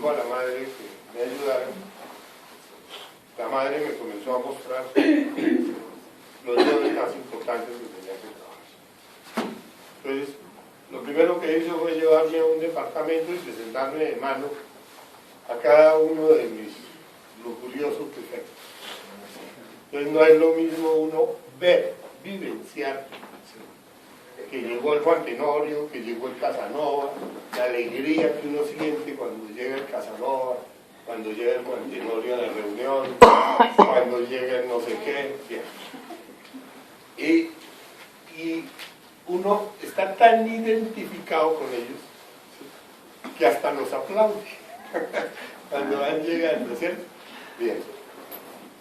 digo a la madre que me ayudara. La madre me comenzó a mostrar los yoes más importantes que tenía que trabajar. Entonces, lo primero que hizo fue llevarme a un departamento y presentarme de mano a cada uno de mis lujuriosos defectos. Entonces no es lo mismo uno ver, vivenciar, que llegó el Juan Tenorio, que llegó el Casanova, la alegría que uno siente cuando llega el Casanova, cuando llega el Juan Tenorio a la reunión, cuando llega el no sé qué. Y uno está tan identificado con ellos que hasta los aplaude cuando van llegando, ¿cierto? Bien.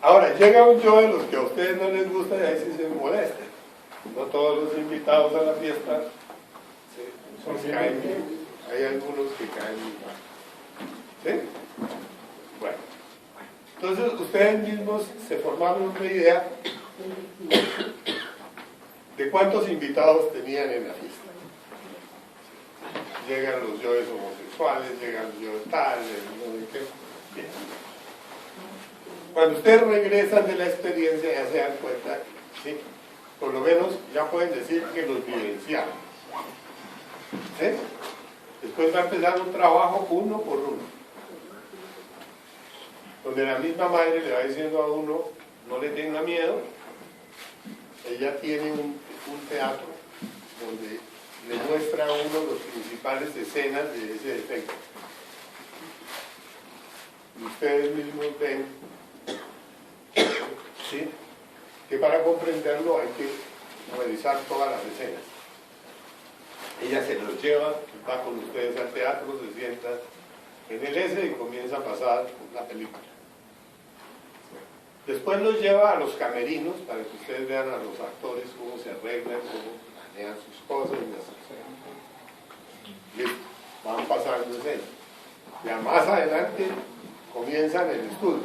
Ahora, llega un yo de los que a ustedes no les gusta y ahí sí se molestan. No todos los invitados a la fiesta caen bien. Hay algunos que caen mal. ¿Sí? Bueno. Entonces, ustedes mismos se formaron una idea de cuántos invitados tenían en la fiesta. Llegan los yoes homosexuales, llegan los yoes tales, no sé qué. Bien. Cuando ustedes regresan de la experiencia ya se dan cuenta, ¿sí? Por lo menos ya pueden decir que los vivenciaron. ¿Sí? Después va a empezar un trabajo uno por uno, donde la misma madre le va diciendo a uno, no le tenga miedo. Ella tiene un teatro donde le muestra a uno las principales escenas de ese defecto. Y ustedes mismos ven, ¿sí?, que para comprenderlo hay que revisar todas las escenas. Ella se los lleva, va con ustedes al teatro, se sienta en el S y comienza a pasar la película. Después los lleva a los camerinos para que ustedes vean a los actores cómo se arreglan, cómo manejan sus cosas. Listo, van pasando escenas. Ya más adelante comienzan el estudio.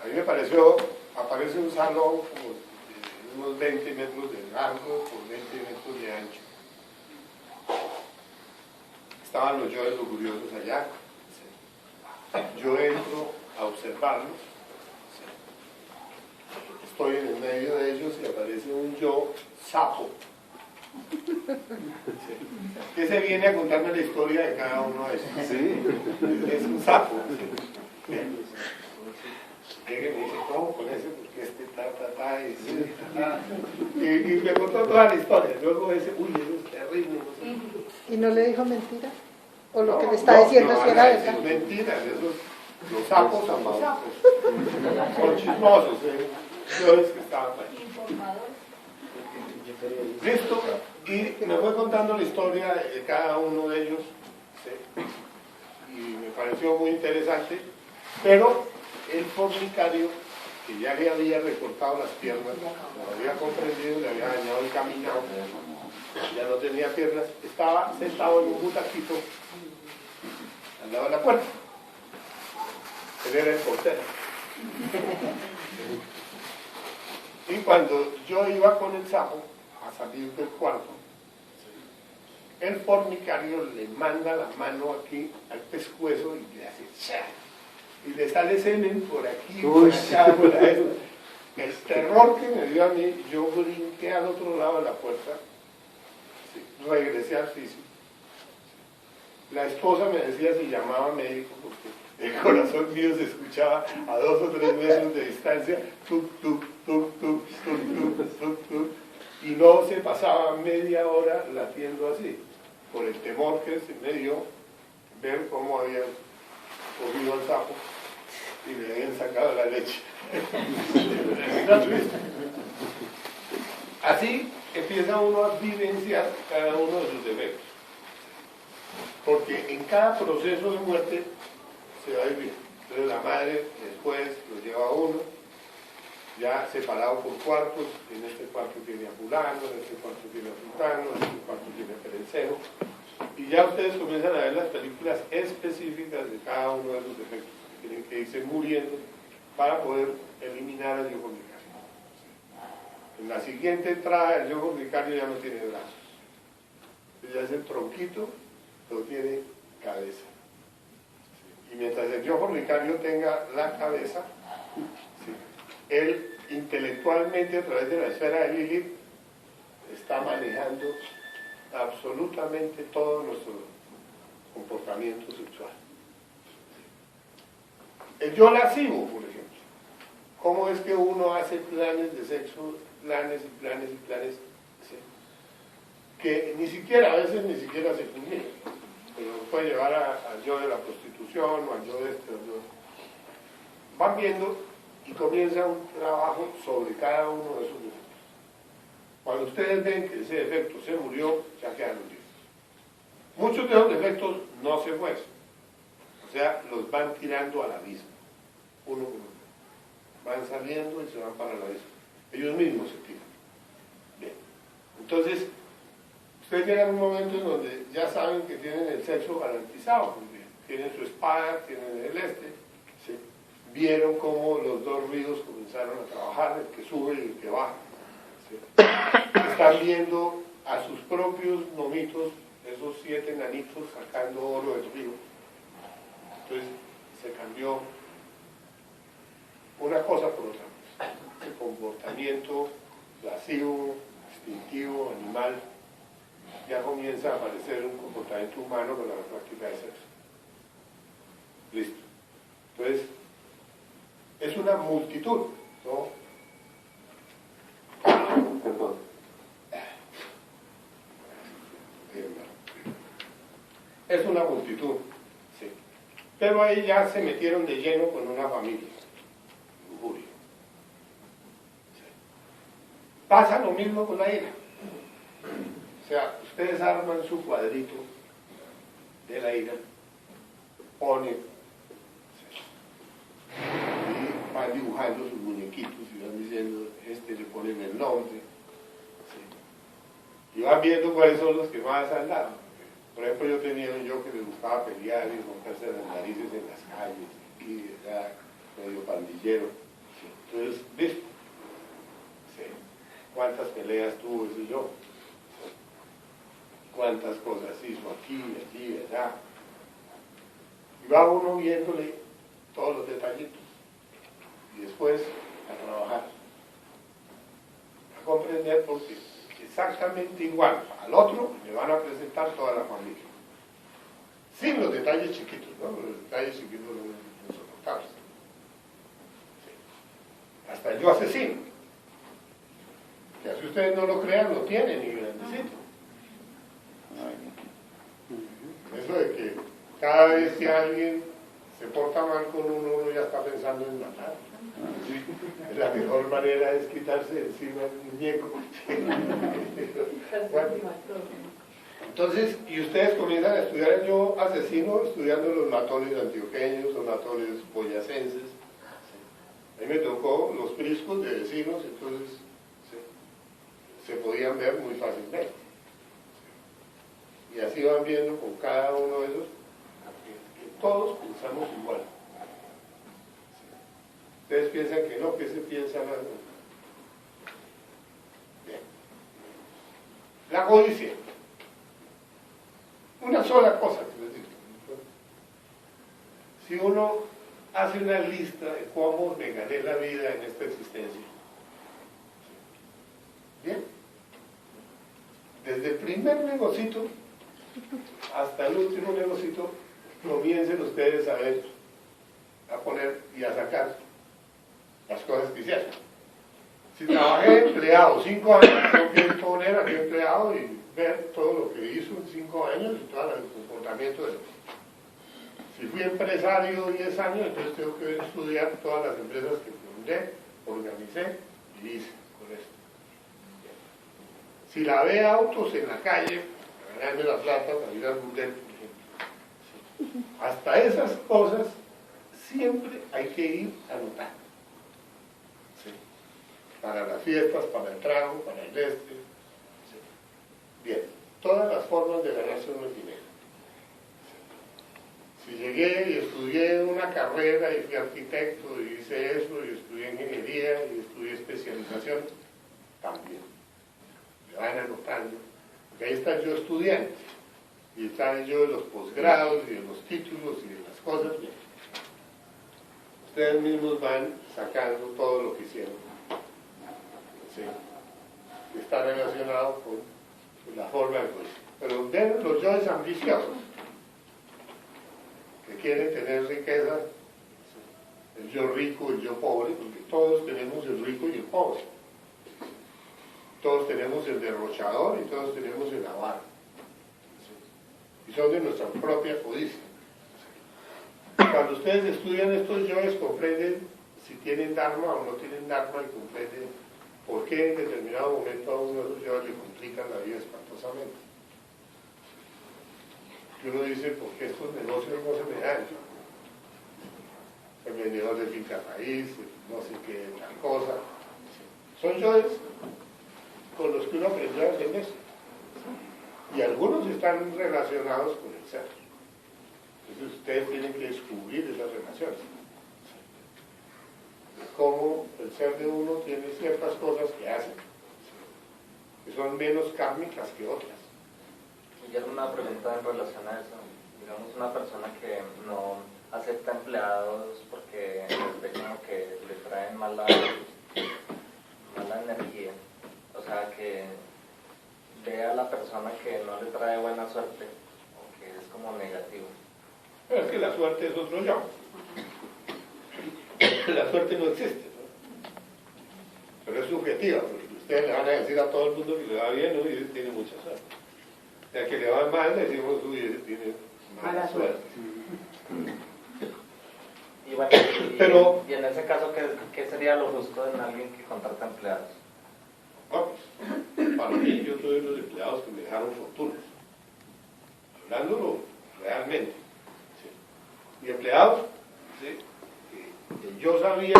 A mí me pareció, aparece un salón como de unos 20 metros de largo por 20 metros de ancho. Estaban los yoes lujuriosos allá. Yo entro a observarlos. Estoy en el medio de ellos y aparece un yo sapo. Que se viene a contarme la historia de cada uno de ellos. ¿Sí? Es un sapo. Llega y me dice, ¿cómo con ese? Porque y me contó toda la historia. Luego dice, uy, eso es terrible. ¿Y no le dijo mentira? ¿O lo que le está diciendo si era verdad? No, mentiras, los sapos son los sapos. Son chismosos, Yoes que estaban ahí. Listo, y me fue contando la historia de cada uno de ellos, ¿sí? Y me pareció muy interesante, pero el fornicario, que ya le había recortado las piernas, lo había comprendido, le había dañado el caminado, ya no tenía piernas, estaba sentado en un butaquito al lado de la puerta. Él era el portero. Y cuando yo iba con el sapo a salir del cuarto, el fornicario le manda la mano aquí al pescuezo y le hace ¡cha! Y le sale semen por aquí, por acá, por allá. El terror que me dio a mí, yo brinqué al otro lado de la puerta, ¿sí? Regresé al físico. La esposa me decía si llamaba médico, porque el corazón mío se escuchaba a 2 o 3 metros de distancia, tuc, tuc, tuc, tuc, tuc, tuc, tuc, tuc, y no se pasaba media hora latiendo así, por el temor que se me dio ver cómo habían cogido al sapo y le habían sacado la leche. Así empieza uno a vivenciar cada uno de sus defectos, porque en cada proceso de muerte se va a vivir. Entonces la madre después lo lleva a uno, ya separado por cuartos, en este cuarto tiene a fulano, en este cuarto tiene a sultano, en este cuarto tiene a perencero, y ya ustedes comienzan a ver las películas específicas de cada uno de los defectos, que tienen que irse muriendo para poder eliminar el yo fornicario. En la siguiente entrada el yo fornicario ya no tiene brazos, ya es el tronquito, no tiene cabeza. formicario tenga la cabeza, ¿sí? Él intelectualmente a través de la esfera de Lilith está manejando absolutamente todo nuestro comportamiento sexual. El yo lascivo, por ejemplo. ¿Cómo es que uno hace planes de sexo, planes y planes y planes, ¿sí? Que ni siquiera, a veces ni siquiera se culminan, pero puede llevar al yo de la prostitución o al yo de este o yo. Van viendo y comienza un trabajo sobre cada uno de esos defectos. Cuando ustedes ven que ese defecto se murió, ya quedaron libres. Muchos de esos defectos no se mueren, o sea, los van tirando al abismo, uno por uno. Van saliendo y se van para el abismo. Ellos mismos se tiran. Bien. Entonces, ustedes llegan a un momento en donde ya saben que tienen el sexo garantizado, porque tienen su espada, tienen el ¿sí? Vieron cómo los dos ríos comenzaron a trabajar, el que sube y el que baja. ¿Sí? Están viendo a sus propios nomitos, esos 7 nanitos sacando oro del río. Entonces se cambió una cosa por otra. Ese comportamiento lascivo, instintivo, animal, ya comienza a aparecer un comportamiento humano con la práctica de sexo. Listo. Entonces, es una multitud, ¿no? Perdón. Es una multitud, sí. Pero ahí ya se metieron de lleno con una familia. Lujuria. Sí. Pasa lo mismo con la ira. O sea, ustedes arman su cuadrito de la ira, ponen, ¿sí? Y van dibujando sus muñequitos y van diciendo, le ponen el nombre, ¿sí? Y van viendo cuáles son los que más han dado. Por ejemplo, yo tenía un yo que le gustaba pelear y romperse las narices en las calles, y era medio pandillero. ¿Sí? Entonces, ¿listo? ¿Sí? ¿Cuántas peleas tuvo ese yo? ¿Sí? ¿Cuántas cosas hizo aquí, allí, allá? Y va uno viéndole todos los detallitos. Y después a trabajar. A comprender por qué. Exactamente igual al otro le van a presentar toda la familia, sin los detalles chiquitos, ¿no? Los detalles chiquitos no son notables. Sí. Hasta el yo asesino, que así ustedes no lo crean, lo tienen y grandecito. Eso de que cada vez que alguien se porta mal con uno ya está pensando en matar. La mejor manera es quitarse encima el muñeco. Bueno, entonces, y ustedes comienzan a estudiar el yo asesino estudiando los matones antioqueños, los matones boyacenses. A mí me tocó los priscos de vecinos, entonces se podían ver muy fácilmente. Y así van viendo con cada uno de esos que todos pensamos igual. Ustedes piensan que no, que se piensa más. Bien. La codicia. Una sola cosa que les digo. Si uno hace una lista de cómo me gané la vida en esta existencia. Bien. Desde el primer negocito hasta el último negocito, comiencen ustedes a ver, a poner y a sacar las cosas que hicieron. Si trabajé empleado 5 años, tengo que poner a mi empleado y ver todo lo que hizo en 5 años y todo el comportamiento de él. Si fui empresario 10 años, entonces tengo que estudiar todas las empresas que fundé, organicé y hice con esto. Si lavé autos en la calle, para ganarme la plata, para ir al burdel, por ejemplo. Hasta esas cosas siempre hay que ir anotando. ¿Sí? Para las fiestas, para el trago, para el ¿sí? Bien, todas las formas de ganarse uno el dinero. ¿Sí? Si llegué y estudié una carrera y fui arquitecto y hice eso y estudié ingeniería y estudié especialización, también. Le van anotando, porque ahí está el yo estudiante y está el yo de los posgrados y de los títulos y de las cosas. Bien. ustedes mismos van sacando todo lo que hicieron. ¿Sí? Está relacionado con la forma del juicio. Pero ven los yoes ambiciosos, que quieren tener riqueza, el yo rico, el yo pobre, porque todos tenemos el rico y el pobre. Todos tenemos el derrochador y todos tenemos el avaro. Y son de nuestra propia codicia. Cuando ustedes estudian estos yoes, comprenden si tienen dharma o no tienen dharma y comprenden por qué en determinado momento a uno de esos yoes le complican la vida espantosamente. Y uno dice, ¿por qué estos negocios no se me dan? El vendedor de finca raíz, no sé qué, tal cosa. Son yoes con los que uno aprendió a entenderse. Y algunos están relacionados con el ser. Entonces ustedes tienen que descubrir esas relaciones. Cómo el ser de uno tiene ciertas cosas que hacen, que son menos kármicas que otras. Y yo una pregunta en relación a eso. Digamos, una persona que no acepta empleados porque les ve como que le traen mala energía. O sea, que ve a la persona que no le trae buena suerte, o que es como negativo. Pero es que la suerte es otro yo. La suerte no existe, ¿no? Pero es subjetiva, porque ustedes le van a decir a todo el mundo que le va bien, ¿no? Y él tiene mucha suerte. Y al que le va mal, le decimos, uy, él tiene mala suerte. Y bueno, y en ese caso, ¿qué sería lo justo en alguien que contrata empleados? Bueno, para mí, yo tuve unos empleados que me dejaron fortunas. Hablándolo realmente. ¿Sí? Y empleados, ¿sí? Que yo sabía,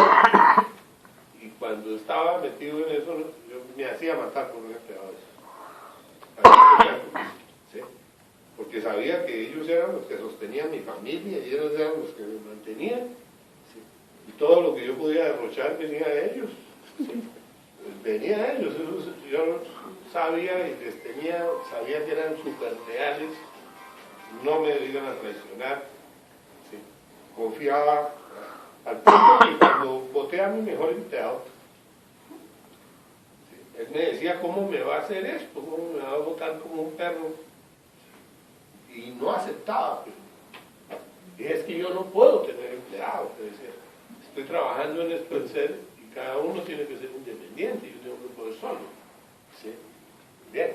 y cuando estaba metido en eso, yo me hacía matar por un empleado de esos. ¿Sí? Porque sabía que ellos eran los que sostenían mi familia, y ellos eran los que me mantenían. ¿Sí? Y todo lo que yo podía derrochar venía de ellos. ¿Sí? Venía de ellos, yo sabía y les sabía que eran súper leales, no me iban a traicionar, ¿sí? Confiaba al punto que cuando voté a mi mejor empleado, ¿sí? Él me decía, ¿cómo me va a hacer esto? ¿Cómo me va a votar como un perro? Y no aceptaba. Y es que yo no puedo tener empleados, decía. Estoy trabajando en esto en serio. Cada uno tiene que ser independiente, yo tengo que poder solo. ¿Sí? Bien.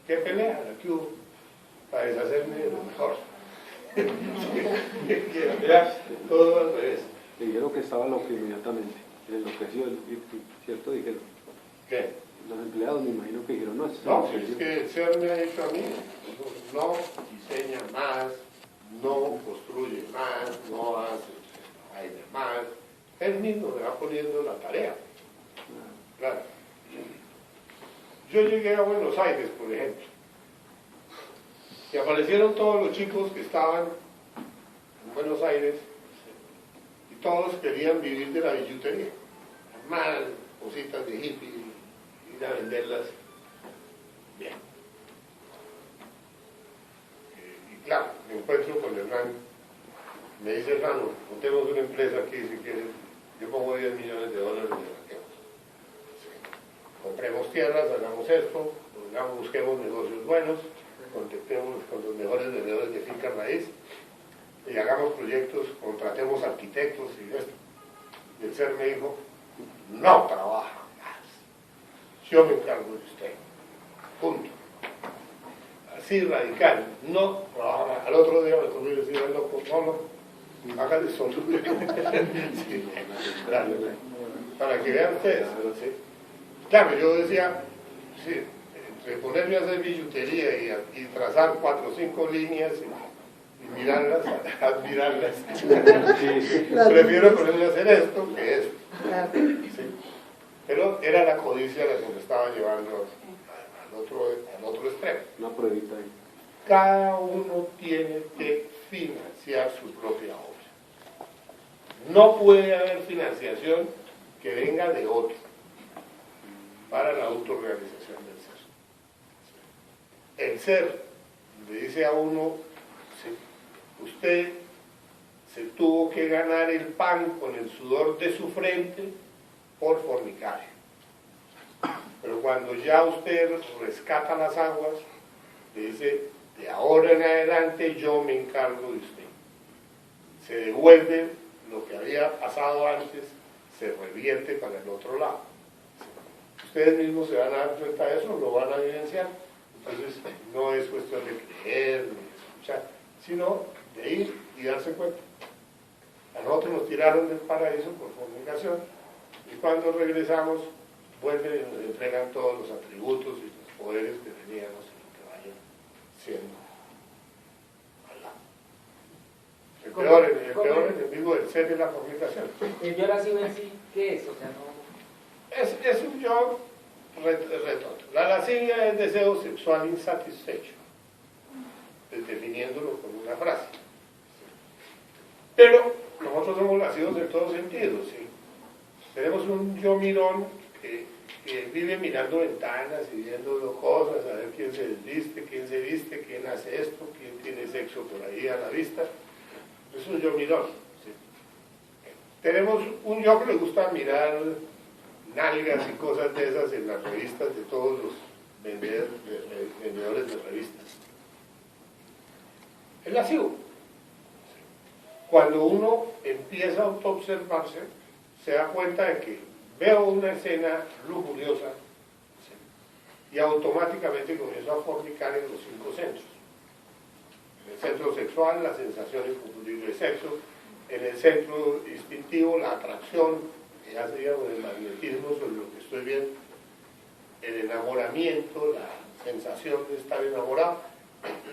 ¿Qué pelea la que hubo? Para deshacerme de lo mejor. Todo al revés. Dijeron que estaba loco inmediatamente, enloqueció, ¿cierto? Dijeron. ¿Qué? Los empleados me imagino que dijeron, no, No, si es que el ser me ha dicho a mí, no diseña más, no construye más, no hace aire más. Él mismo me va poniendo la tarea. Claro. Yo llegué a Buenos Aires, por ejemplo, y aparecieron todos los chicos que estaban en Buenos Aires, y todos querían vivir de la billutería. Armar cositas de hippie, ir a venderlas. Bien. Y claro, me encuentro con Hernán. Me dice, Hernán, montemos una empresa aquí si quieres. Yo pongo $10 millones de arranquemos. Sí. Compremos tierras, hagamos esto, busquemos negocios buenos, contactemos con los mejores vendedores de finca raíz y hagamos proyectos, contratemos arquitectos y esto. Y el ser me dijo, no trabaja más. Yo me encargo de usted. Punto. Así radical, no trabaja. Al otro día me comí y decía, loco, no. Hágale solo. Sí, claro, para que vean ustedes. ¿Sí? Claro, yo decía, sí, entre ponerme a hacer billutería y trazar 4 o 5 líneas y mirarlas, admirarlas. Prefiero ponerme a hacer esto que esto. ¿Sí? Pero era la codicia la que me estaba llevando al otro extremo. una pruebita ahí. Cada uno tiene que financiar su propia obra. No puede haber financiación que venga de otro para la autorrealización del ser. El ser le dice a uno, ¿sí? Usted se tuvo que ganar el pan con el sudor de su frente por fornicario. Pero cuando ya usted rescata las aguas, le dice, de ahora en adelante yo me encargo de usted. Se devuelve lo que había pasado antes, se revierte para el otro lado. Ustedes mismos se van a dar cuenta de eso, lo van a evidenciar. Entonces no es cuestión de creer, ni de escuchar, sino de ir y darse cuenta. A nosotros nos tiraron del paraíso por fornicación y cuando regresamos vuelven y nos entregan todos los atributos y los poderes que teníamos y que vayan siendo Alá. El peor enemigo del ser es la fornicación. El yo lascivo en sí, ¿qué es? O sea, no... Es un yo retonto. La lascivia es deseo sexual insatisfecho, definiéndolo con una frase. Pero nosotros somos lascivos en todos sentidos, ¿sí? Tenemos un yo mirón que vive mirando ventanas y viendo cosas, a ver quién se desviste, quién se viste, quién hace esto, quién tiene sexo por ahí a la vista. Es un yo mirón, ¿sí? Tenemos un yo que le gusta mirar nalgas y cosas de esas en las revistas de todos los vendedores de revistas. Es lascivo. Cuando uno empieza a autoobservarse, se da cuenta de que veo una escena lujuriosa, ¿sí? Y automáticamente comienzo a fornicar en los 5 centros. En el centro sexual, la sensación inconfundible de sexo; en el centro instintivo, la atracción, que ya sería el magnetismo sobre lo que estoy viendo; el enamoramiento, la sensación de estar enamorado;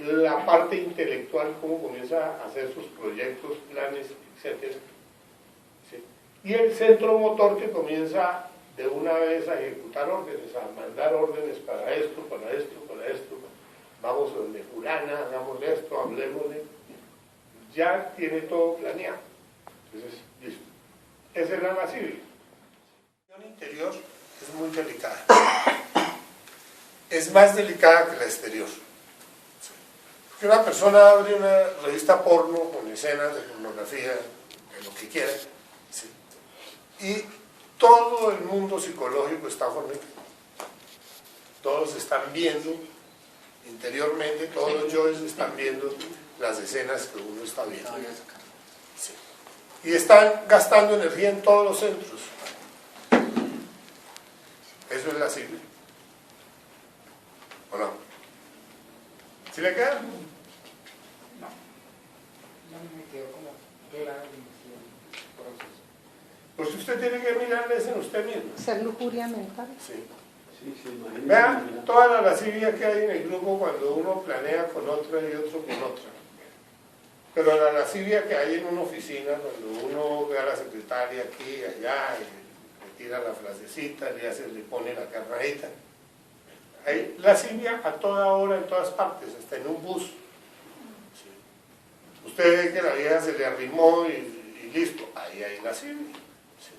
la parte intelectual, cómo comienza a hacer sus proyectos, planes, etc. ¿Sí? Y el centro motor, que comienza de una vez a ejecutar órdenes, a mandar órdenes para esto, para esto, para esto. Vamos donde fulana, hagamos esto, hablemosle. Ya tiene todo planeado. Entonces, listo. Esa es la lascivia. La acción interior es muy delicada. Es más delicada que la exterior. Que una persona abre una revista porno con escenas de pornografía, de lo que quiera, ¿sí? Y todo el mundo psicológico está fornicado. Todos están viendo interiormente, todos los yoes están viendo las escenas que uno está viendo. Sí. Y están gastando energía en todos los centros. Eso es lascivia. ¿O no? ¿Sí le queda? No me quedo como claro el proceso. Pues usted tiene que mirarles en usted mismo. Ser lujuria mental. Sí. Sí, sí, imagínate. Vean toda la lascivia que hay en el grupo cuando uno planea con otra y otro con otra. Pero la lascivia que hay en una oficina, cuando uno ve a la secretaria aquí y allá, y le tira la frasecita, le pone la carnadita. Hay lascivia a toda hora, en todas partes, hasta en un bus. Sí. Usted ve que la vieja se le arrimó y listo, ahí hay lascivia. Sí.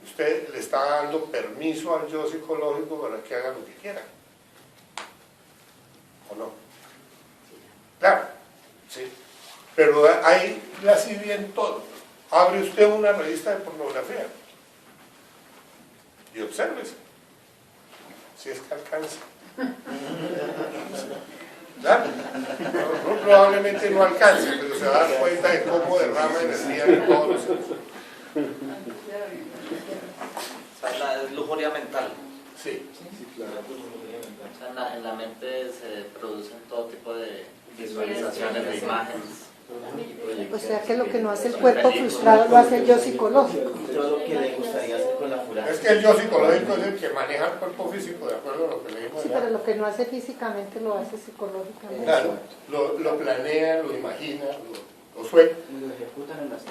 Usted le está dando permiso al yo psicológico para que haga lo que quiera. ¿O no? Claro, sí. Pero hay lascivia en todo. Abre usted una revista de pornografía y obsérvese. Si es que alcanza. ¿Claro? No, probablemente no alcance, pero se va a dar cuenta de cómo derrama energía en todos los centros. O sea, es lujuria mental. Sí. Sí, claro. O sea, en la mente se producen todo tipo de visualizaciones de imágenes. O sea que lo que no hace el cuerpo frustrado lo hace el yo psicológico. Todo lo que le gustaría hacer con la fulana. Es que el yo psicológico es el que maneja el cuerpo físico, de acuerdo a lo que le digo. Sí, pero lo que no hace físicamente lo hace psicológicamente. Claro, lo planea, lo imagina, lo sueña Y lo ejecutan en las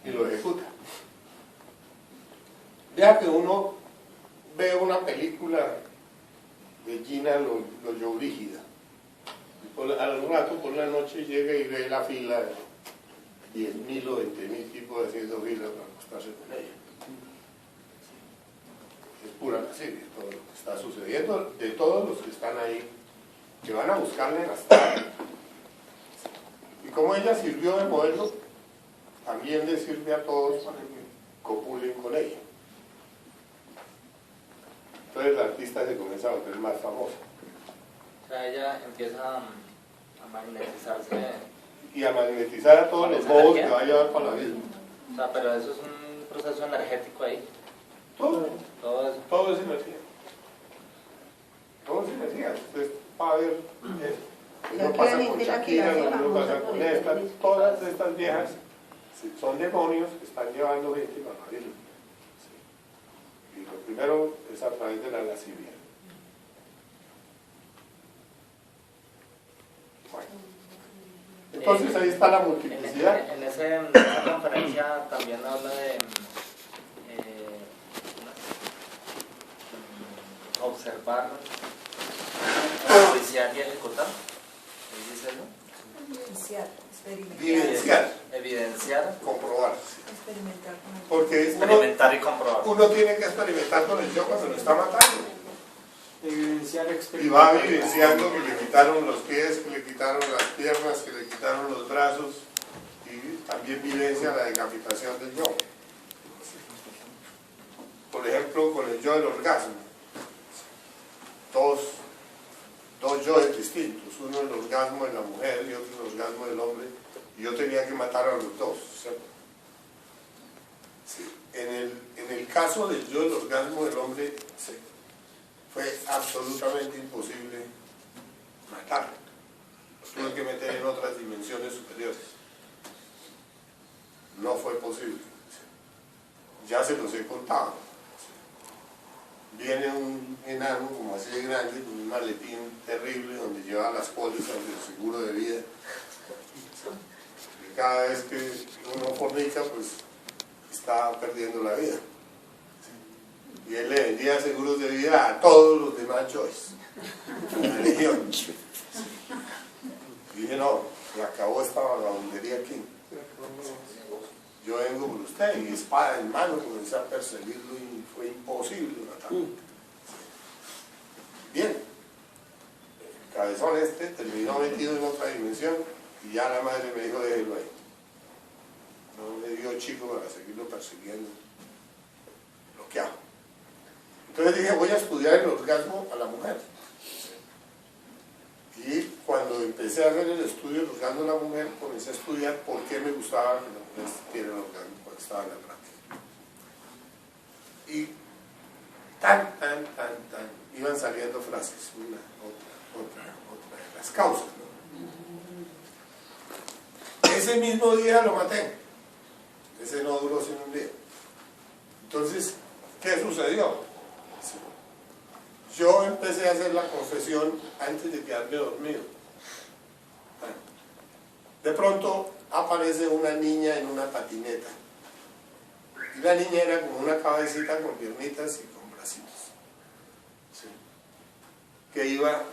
y lo ejecuta. Vea que uno ve una película de Gina lo brígida. Al rato, por la noche, llega y ve la fila de 10.000 o 20.000 tipos haciendo fila para acostarse con ella. Es pura lascivia todo lo que está sucediendo, de todos los que están ahí, que van a buscarle hasta. Y como ella sirvió de modelo, también le sirve a todos para que copulen con ella. Entonces la artista se comienza a volver más famosa. O sea, ella empieza a magnetizarse. Y a magnetizar a todos los bobos que va a llevar para la vida. O sea, pero eso es un proceso energético ahí. Todo Todo eso. es energía. Todo es energía. Usted va a ver eso. Lo pasa con Shakira, lo mismo pasa con estas. Todas estas viejas son demonios que están llevando gente para la vida. Y lo primero es a través de la lascivia. Bueno. Entonces ahí está la multiplicidad. En esa conferencia también habla de observar, judiciar y ejecutar. ¿Qué dice eso? Evidenciar, experimentar. Vivenciar, Evidenciar, comprobar. Experimentar con el Porque experimentar y comprobar. uno tiene que experimentar con el yo cuando lo está matando. Evidenciar, Y experimentar. va vivenciando que le quitaron los pies, que le quitaron las piernas, que le quitaron los brazos, y también vivencia la decapitación del yo. Por ejemplo, con el yo del orgasmo. Dos yoes distintos, uno el orgasmo de la mujer y otro el orgasmo del hombre, y yo tenía que matar a los dos, ¿cierto? Sí. En el caso del yo del orgasmo del hombre, sí, fue absolutamente imposible matarlo. Lo tuve que meter en otras dimensiones superiores. No fue posible. Ya se los he contado. Viene un enano como así de grande, con un maletín terrible donde lleva las pólizas del seguro de vida. Y cada vez que uno fornica, pues está perdiendo la vida. Y él le vendía seguros de vida a todos los demás yoes, la legión. Y dije, no, se acabó esta vagabundería aquí. Yo vengo por usted, y espada en mano comencé a perseguirlo y fue imposible matarlo. Bien, el cabezón este terminó metido en otra dimensión y ya la madre me dijo, déjelo ahí. No me dio chico para seguirlo persiguiendo. Lo que hago. Entonces dije, voy a estudiar el orgasmo a la mujer. Y cuando empecé a hacer el estudio del orgasmo de la mujer, comencé a estudiar por qué me gustaba que la mujer tuviera el orgasmo cuando estaba en la práctica. Y tan, iban saliendo frases, una, otra de las causas, ¿no? Ese mismo día lo maté. Ese no duró sino un día. Entonces, ¿qué sucedió? Yo empecé a hacer la confesión antes de quedarme dormido. De pronto aparece una niña en una patineta. Y la niña era como una cabecita con piernitas y con bracitos. ¿Sí? Que iba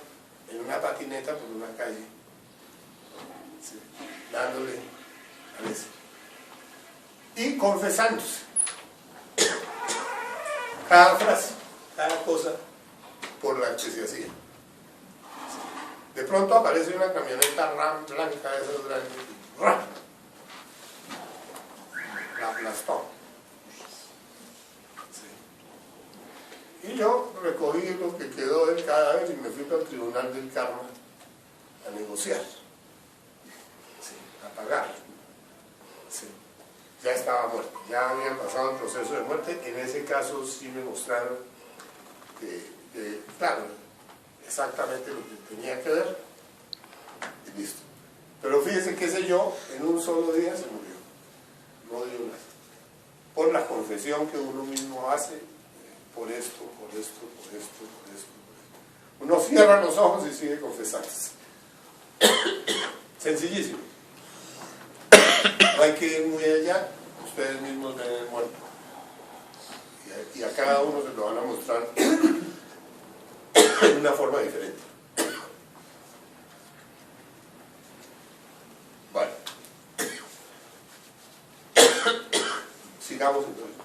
en una patineta por una calle. ¿Sí? Dándole a eso. Y confesándose. Cada frase, cada cosa por la que se hacía. De pronto aparece una camioneta RAM blanca de esas grandes y ¡ram! La aplastó. Sí. Y yo recogí lo que quedó del cadáver y me fui para el tribunal del karma a negociar, sí, a pagar. Sí. Ya estaba muerto, ya había pasado el proceso de muerte. En ese caso sí me mostraron que claro, exactamente lo que tenía que ver y listo. Pero fíjense que ese yo en un solo día se murió, no de una, por la confesión que uno mismo hace, por esto. Uno cierra los ojos y sigue confesándose. Sencillísimo. No hay que ir muy allá, ustedes mismos ven el muerto. Y a cada uno se lo van a mostrar de una forma diferente. Bueno. Sigamos entonces.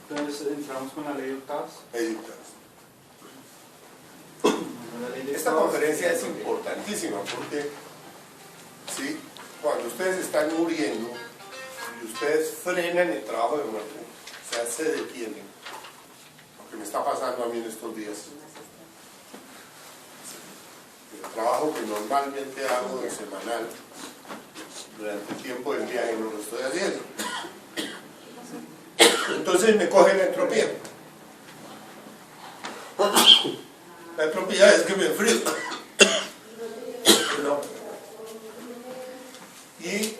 Entonces entramos con la ley de octavas. Ley de octavas. La ley Esta conferencia es importantísima porque ¿sí? Cuando ustedes están muriendo y ustedes frenan el trabajo de muerte, o sea, se detienen, lo que me está pasando a mí en estos días. El trabajo que normalmente hago de semanal, durante el tiempo del viaje no lo estoy haciendo. Entonces me coge la entropía. La entropía es que me enfrío. No. Y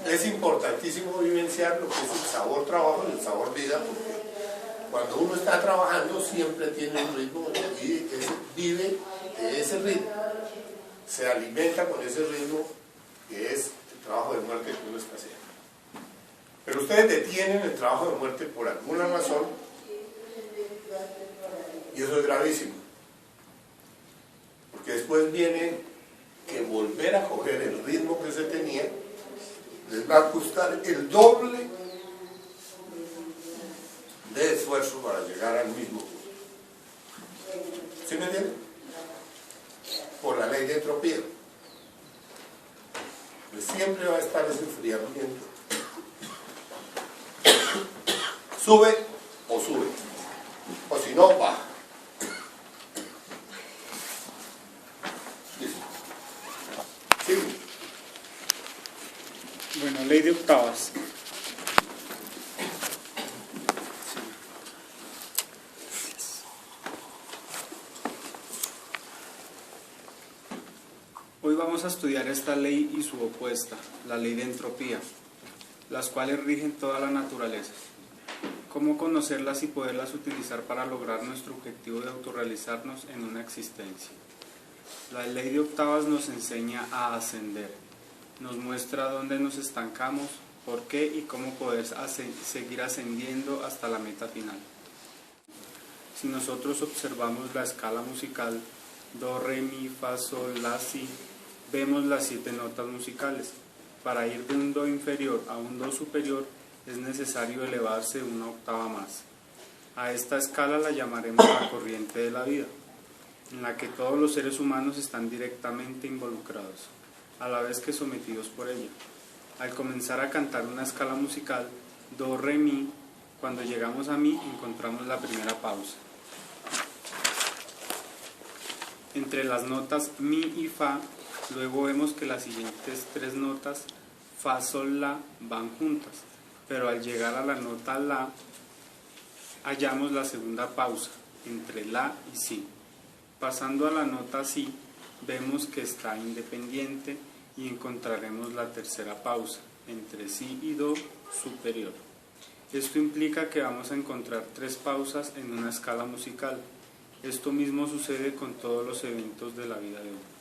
es importantísimo vivenciar lo que es el sabor trabajo y el sabor vida, porque cuando uno está trabajando siempre tiene un ritmo y vive de ese ritmo, se alimenta con ese ritmo que es el trabajo de muerte que uno está haciendo. Pero ustedes detienen el trabajo de muerte por alguna razón y eso es gravísimo, porque después viene que volver a coger el ritmo que se tenía les va a costar el doble de esfuerzo para llegar al mismo punto. ¿Sí me entienden? Por la ley de entropía. Pues siempre va a estar ese enfriamiento. Sube o sube, o si no, baja. Sí. Bueno, ley de octavas. Hoy vamos a estudiar esta ley y su opuesta, la ley de entropía, las cuales rigen toda la naturaleza. Cómo conocerlas y poderlas utilizar para lograr nuestro objetivo de autorrealizarnos en una existencia. La ley de octavas nos enseña a ascender, nos muestra dónde nos estancamos, por qué y cómo poder seguir ascendiendo hasta la meta final. Si nosotros observamos la escala musical do, re, mi, fa, sol, la, si, vemos las 7 notas musicales. Para ir de un do inferior a un do superior es necesario elevarse una octava más. A esta escala la llamaremos la corriente de la vida, en la que todos los seres humanos están directamente involucrados, a la vez que sometidos por ella. Al comenzar a cantar una escala musical, do, re, mi, cuando llegamos a mi encontramos la primera pausa. Entre las notas mi y fa, luego vemos que las siguientes 3 notas, fa, sol, la, van juntas, pero al llegar a la nota la, hallamos la segunda pausa, entre la y si. Pasando a la nota si, vemos que está independiente y encontraremos la tercera pausa, entre si y do superior. Esto implica que vamos a encontrar 3 pausas en una escala musical. Esto mismo sucede con todos los eventos de la vida de uno.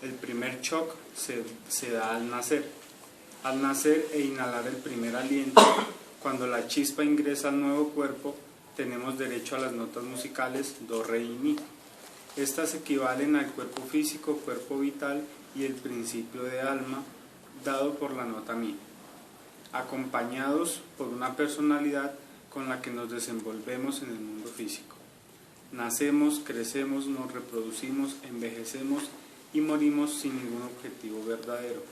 El primer shock se da al nacer. Al nacer e inhalar el primer aliento, cuando la chispa ingresa al nuevo cuerpo, tenemos derecho a las notas musicales do, re y mi. Estas equivalen al cuerpo físico, cuerpo vital y el principio de alma dado por la nota mi, acompañados por una personalidad con la que nos desenvolvemos en el mundo físico. Nacemos, crecemos, nos reproducimos, envejecemos y morimos sin ningún objetivo verdadero.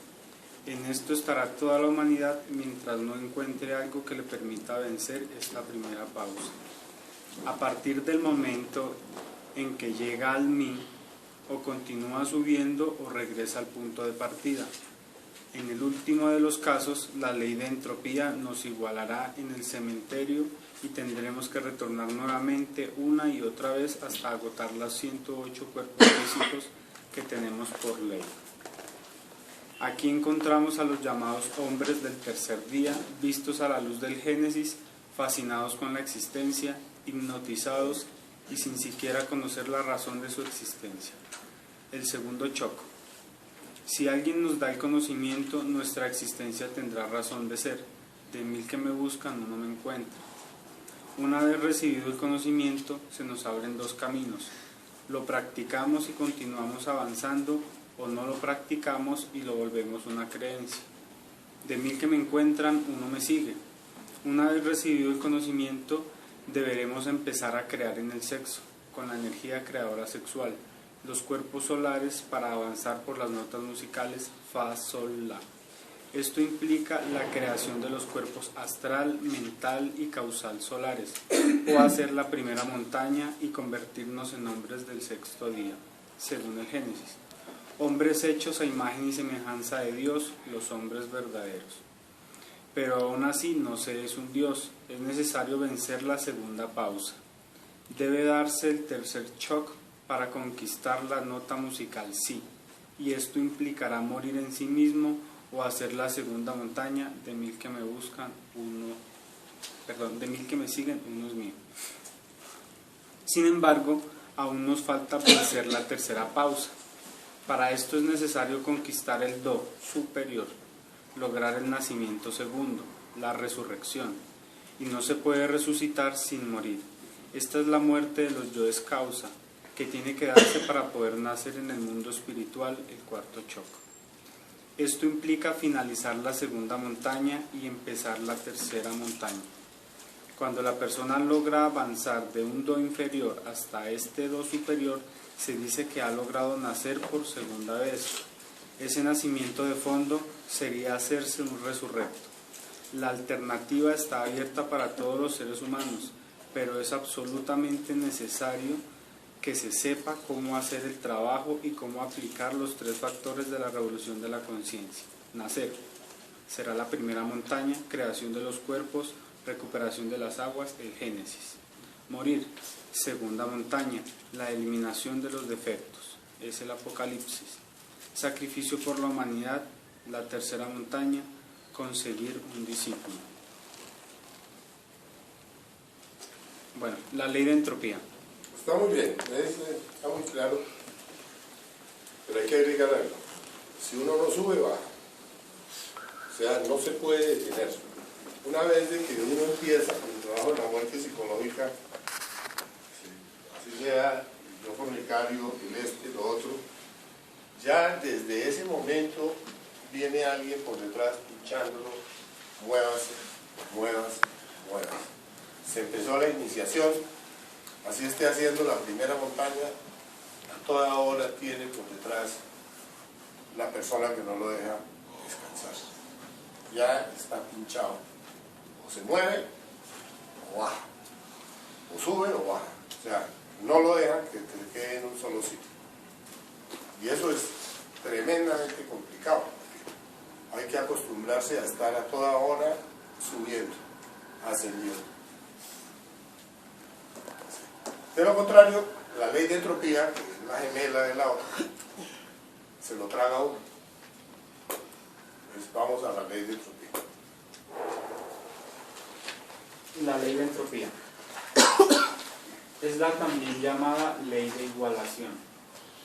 En esto estará toda la humanidad mientras no encuentre algo que le permita vencer esta primera pausa. A partir del momento en que llega al mí, o continúa subiendo o regresa al punto de partida. En el último de los casos, la ley de entropía nos igualará en el cementerio y tendremos que retornar nuevamente una y otra vez hasta agotar los 108 cuerpos físicos que tenemos por ley. Aquí encontramos a los llamados hombres del tercer día, vistos a la luz del Génesis, fascinados con la existencia, hipnotizados y sin siquiera conocer la razón de su existencia. El segundo choco. Si alguien nos da el conocimiento, nuestra existencia tendrá razón de ser. De 1000 que me buscan, uno me encuentra. Una vez recibido el conocimiento, se nos abren 2 caminos. Lo practicamos y continuamos avanzando, o no lo practicamos y lo volvemos una creencia. De 1000 que me encuentran, uno me sigue. Una vez recibido el conocimiento, deberemos empezar a crear en el sexo, con la energía creadora sexual, los cuerpos solares para avanzar por las notas musicales Fa, Sol, La. Esto implica la creación de los cuerpos astral, mental y causal solares, o hacer la primera montaña y convertirnos en hombres del sexto día, según el Génesis. Hombres hechos a imagen y semejanza de Dios, los hombres verdaderos. Pero aún así no se es un Dios, es necesario vencer la segunda pausa. Debe darse el tercer shock para conquistar la nota musical sí, y esto implicará morir en sí mismo o hacer la segunda montaña, de 1000 que me buscan, de 1000 que me siguen, uno es mío. Sin embargo, aún nos falta vencer la tercera pausa. Para esto es necesario conquistar el do superior, lograr el nacimiento segundo, la resurrección, y no se puede resucitar sin morir. Esta es la muerte de los yoes causa, que tiene que darse para poder nacer en el mundo espiritual, el cuarto shock. Esto implica finalizar la segunda montaña y empezar la tercera montaña. Cuando la persona logra avanzar de un do inferior hasta este do superior, se dice que ha logrado nacer por segunda vez. Ese nacimiento de fondo sería hacerse un resurrecto. La alternativa está abierta para todos los seres humanos, pero es absolutamente necesario que se sepa cómo hacer el trabajo y cómo aplicar los 3 factores de la revolución de la conciencia. Nacer será la primera montaña, creación de los cuerpos, recuperación de las aguas, el Génesis. Morir, segunda montaña, la eliminación de los defectos, es el Apocalipsis. Sacrificio por la humanidad, la tercera montaña, conseguir un discípulo. Bueno, la ley de entropía. Está muy bien, está muy claro, pero hay que agregar algo. Si uno no sube, baja. O sea, no se puede detener. Una vez de que uno empieza con el trabajo de la muerte psicológica, así sea yo fornicario, lo otro, ya desde ese momento viene alguien por detrás pinchándolo, muévase, muévase, muévase. Se empezó la iniciación. Así esté haciendo la primera montaña, a toda hora tiene por detrás la persona que no lo deja descansar. Ya está pinchado. O se mueve o baja. O sube o baja. O sea, no lo dejan que se quede en un solo sitio. Y eso es tremendamente complicado. Hay que acostumbrarse a estar a toda hora subiendo, ascendiendo. De lo contrario, la ley de entropía, que es la gemela de la otra, se lo traga uno. Entonces vamos a la ley de entropía. La ley de entropía es la también llamada ley de igualación.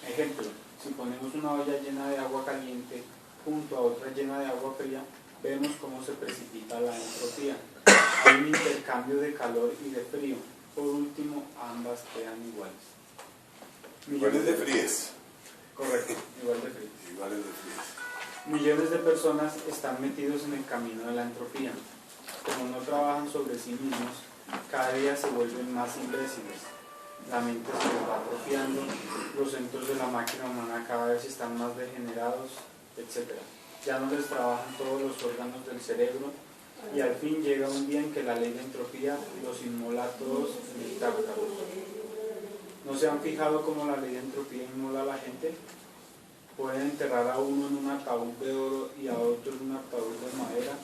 Ejemplo, si ponemos una olla llena de agua caliente junto a otra llena de agua fría, vemos cómo se precipita la entropía. Hay un intercambio de calor y de frío. Por último, ambas quedan iguales. Iguales de fríes. Correcto, igual de fríes. Iguales de fríes. Millones de personas están metidos en el camino de la entropía. Como no trabajan sobre sí mismos, cada día se vuelven más imbéciles. La mente se les va atrofiando, los centros de la máquina humana cada vez están más degenerados, etc. Ya no les trabajan todos los órganos del cerebro, y al fin llega un día en que la ley de entropía los inmola a todos en el Tártaro. ¿No se han fijado cómo la ley de entropía inmola a la gente? Pueden enterrar a uno en un ataúd de oro y a otro en un ataúd de madera,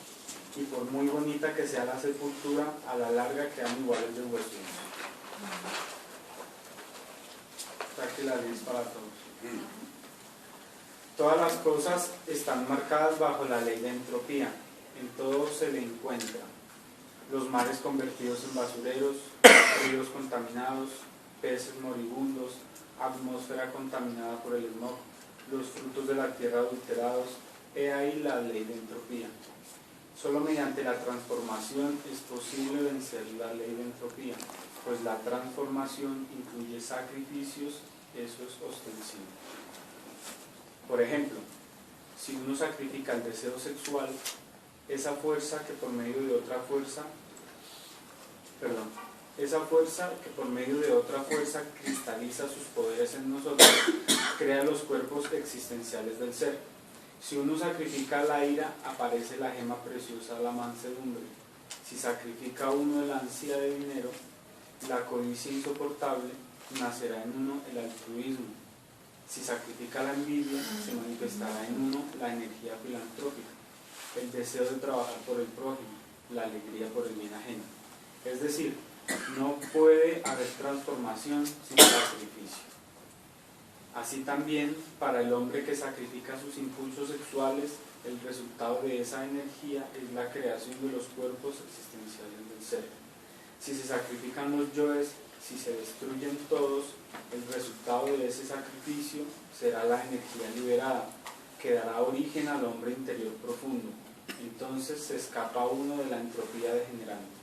y por muy bonita que sea la sepultura, a la larga quedan iguales de huesos. O sea que la ley es para todos. Todas las cosas están marcadas bajo la ley de entropía. En todo se le encuentra los mares convertidos en basureros, ríos contaminados, peces moribundos, atmósfera contaminada por el smog, los frutos de la tierra adulterados. He ahí la ley de entropía. Solo mediante la transformación es posible vencer la ley de entropía, pues la transformación incluye sacrificios, eso es ostensible. Por ejemplo, si uno sacrifica el deseo sexual, esa fuerza que por medio de otra fuerza, Esa fuerza que por medio de otra fuerza cristaliza sus poderes en nosotros, crea los cuerpos existenciales del ser. Si uno sacrifica la ira, aparece la gema preciosa, la mansedumbre. Si sacrifica uno el ansia de dinero, la codicia insoportable, nacerá en uno el altruismo. Si sacrifica la envidia, se manifestará en uno la energía filantrópica, el deseo de trabajar por el prójimo, la alegría por el bien ajeno. Es decir, no puede haber transformación sin sacrificio. Así también, para el hombre que sacrifica sus impulsos sexuales, el resultado de esa energía es la creación de los cuerpos existenciales del ser. Si se sacrifican los yoes, si se destruyen todos, el resultado de ese sacrificio será la energía liberada, que dará origen al hombre interior profundo. Entonces se escapa uno de la entropía degenerante.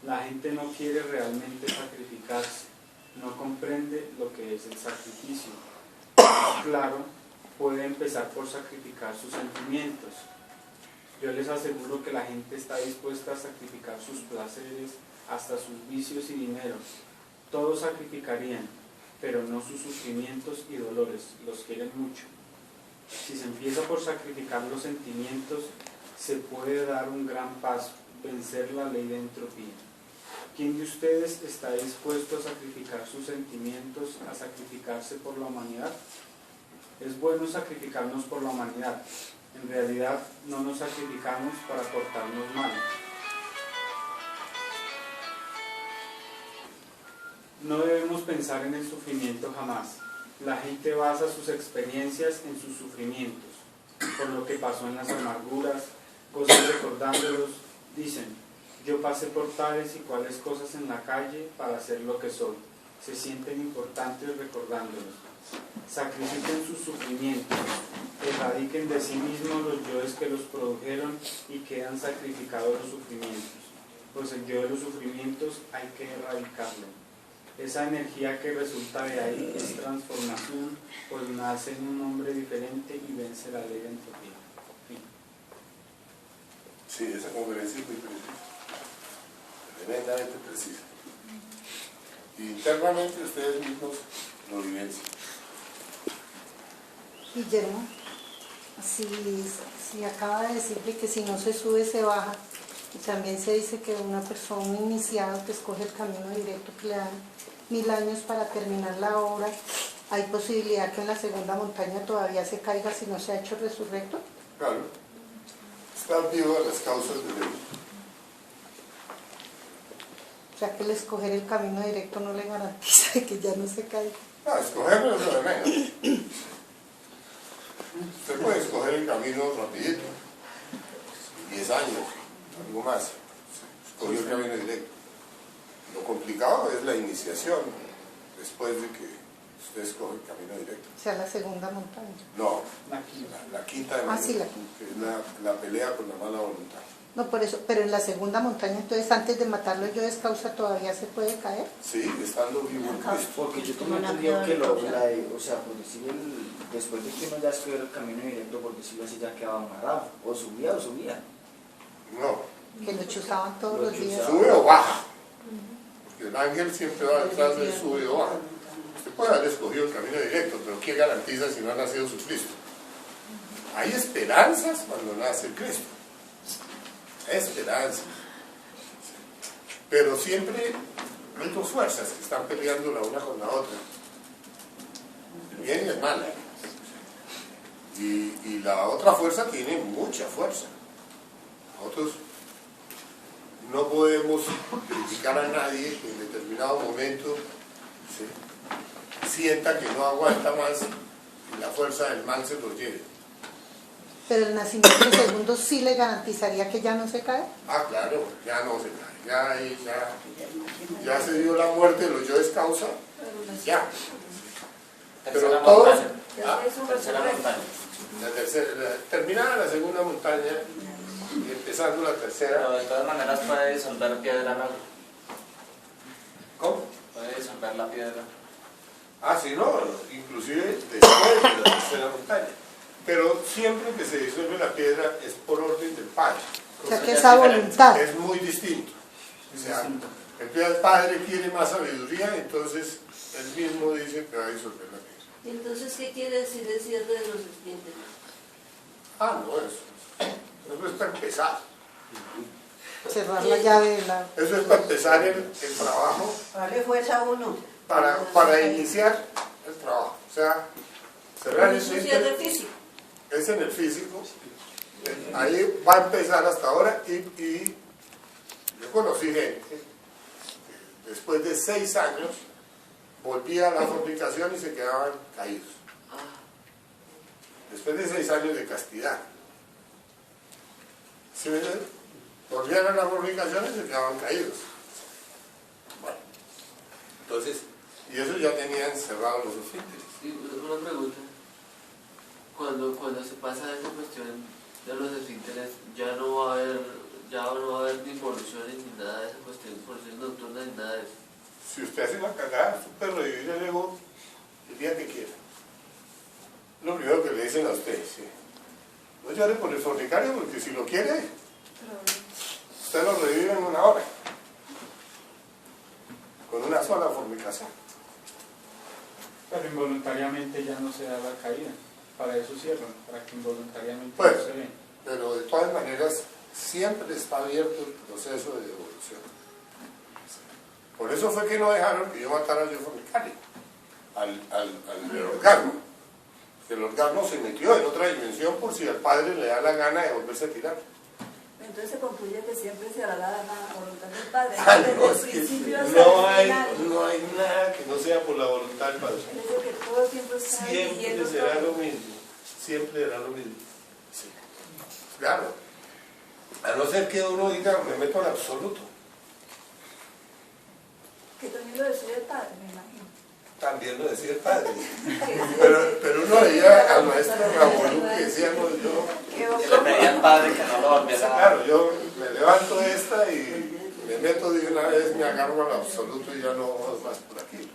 La gente no quiere realmente sacrificarse, no comprende lo que es el sacrificio. Claro, puede empezar por sacrificar sus sentimientos. Yo les aseguro que la gente está dispuesta a sacrificar sus placeres, hasta sus vicios y dinero. Todos sacrificarían, pero no sus sufrimientos y dolores, los quieren mucho. Si se empieza por sacrificar los sentimientos, se puede dar un gran paso, vencer la ley de entropía. ¿Quién de ustedes está dispuesto a sacrificar sus sentimientos, a sacrificarse por la humanidad? Es bueno sacrificarnos por la humanidad. En realidad no nos sacrificamos para portarnos mal. No debemos pensar en el sufrimiento jamás. La gente basa sus experiencias en sus sufrimientos, por lo que pasó en las amarguras, cosas recordándolos, dicen, yo pasé por tales y cuales cosas en la calle para ser lo que soy. Se sienten importantes recordándolos. Sacrifiquen sus sufrimientos, erradiquen de sí mismos los yoes que los produjeron y quedan sacrificados los sufrimientos, pues el yo de los sufrimientos hay que erradicarlo. Esa energía que resulta de ahí es transformación, pues nace en un hombre diferente y vence la ley de entropía. Sí, esa conferencia es muy precisa, tremendamente precisa. Y internamente ustedes mismos lo vivencian. Guillermo, si acaba de decirle que si no se sube se baja, y también se dice que una persona, un iniciado que escoge el camino directo, que le dan 1000 años para terminar la obra, ¿hay posibilidad que en la segunda montaña todavía se caiga si no se ha hecho resurrecto? Claro, estar vivo a las causas de Dios. O sea que el escoger el camino directo no le garantiza que ya no se caiga. No, escogerlo es lo de menos. Usted puede escoger el camino rapidito, 10 años, algo más. Escogió el camino directo. Lo complicado es la iniciación, después de que usted escoge el camino directo. O sea, la segunda montaña. No, La quinta de sí, la quinta. que es la pelea con la mala voluntad. No, por eso, pero en la segunda montaña, entonces antes de matarlo yo descausa, ¿todavía se puede caer? Sí, estando vivo en Cristo. Porque yo tengo entendido que o sea, por decir después de que uno ya escogió el camino directo, por decirlo así, ya quedaba amarrado, o subía. No, Que lo chuzaban todos los días. sube o baja. Porque el ángel siempre va detrás del sube o baja. Usted puede haber escogido el camino directo, pero ¿qué garantiza si no ha nacido su Cristo? Hay esperanzas cuando nace Cristo. Esperanza. Pero siempre hay dos fuerzas que están peleando la una con la otra. El bien y el mal. Y la otra fuerza tiene mucha fuerza. Nosotros no podemos criticar a nadie que en determinado momento sienta que no aguanta más y la fuerza del mal se lo lleve. Pero el nacimiento segundo sí le garantizaría que ya no se cae. Ah, claro, ya no se cae, ya se dio la muerte de los yoes causa, ya. Pero todos, Tercera montaña. terminada la segunda montaña y empezando la tercera. Pero de todas maneras puede disolver piedra, ¿no? ¿Cómo? Puede disolver la piedra. Ah, sí, no, inclusive después de la tercera montaña. Pero siempre que se disuelve la piedra es por orden del Padre. O sea que esa voluntad. Es muy distinto. O sea, Entonces el padre quiere más sabiduría, entonces él mismo dice que va a disolver la iglesia. ¿Y entonces qué quiere decir el cierre de los esfínteres? Ah, no, eso es para empezar. Cerrar la llave de la... Eso es para empezar el trabajo, Darle fuerza a uno. para iniciar el trabajo. O sea, cerrar el Es un cierre esfínter físico. es en el físico. Ahí va a empezar hasta ahora y yo conocí gente que después de 6 años volvía a la fornicación y se quedaban caídos. Después de 6 años de castidad. ¿Sí me entienden? Volvían a la fornicación y se quedaban caídos. Bueno, entonces, y eso ya tenían cerrados los esfínteres. Sí, una pregunta. Cuando se pasa esa cuestión de los esfínteres, ya no va a haber ni involuciones ni nada de esa cuestión, involuciones nocturnas ni nada de eso. Si usted hace una cagada, usted puede revivir el ego el día que quiera. Lo primero que le dicen a usted, sí. No llore por el fornicario, porque si lo quiere, usted lo revive en 1 hora. Con una sola fornicación. Pero involuntariamente ya no se da la caída. Para eso cierran, para que involuntariamente Pues, no se ve. pero de todas maneras, siempre está abierto el proceso de devolución. Por eso fue que no dejaron que yo matara al fornicario, al orgasmo. El orgasmo se metió en otra dimensión por si al padre le da la gana de volverse a tirar. Entonces se concluye que siempre se hará la voluntad del Padre. Ah, Desde no, el es que principio hasta no el hay final. nada que no sea por la voluntad del Padre. Es decir, que todo el tiempo está Siempre dirigiendo será todo. lo mismo. Siempre será lo mismo. Sí. Claro. A no ser que uno diga, me meto al absoluto. Que también lo decide el Padre, me imagino. También lo decía el padre. Pero uno veía al maestro Raúl que decía, no, yo... Y le pedía al padre que no lo volviera a... Claro, yo me levanto esta y me meto de una vez, me agarro al absoluto y ya no vamos más por aquí.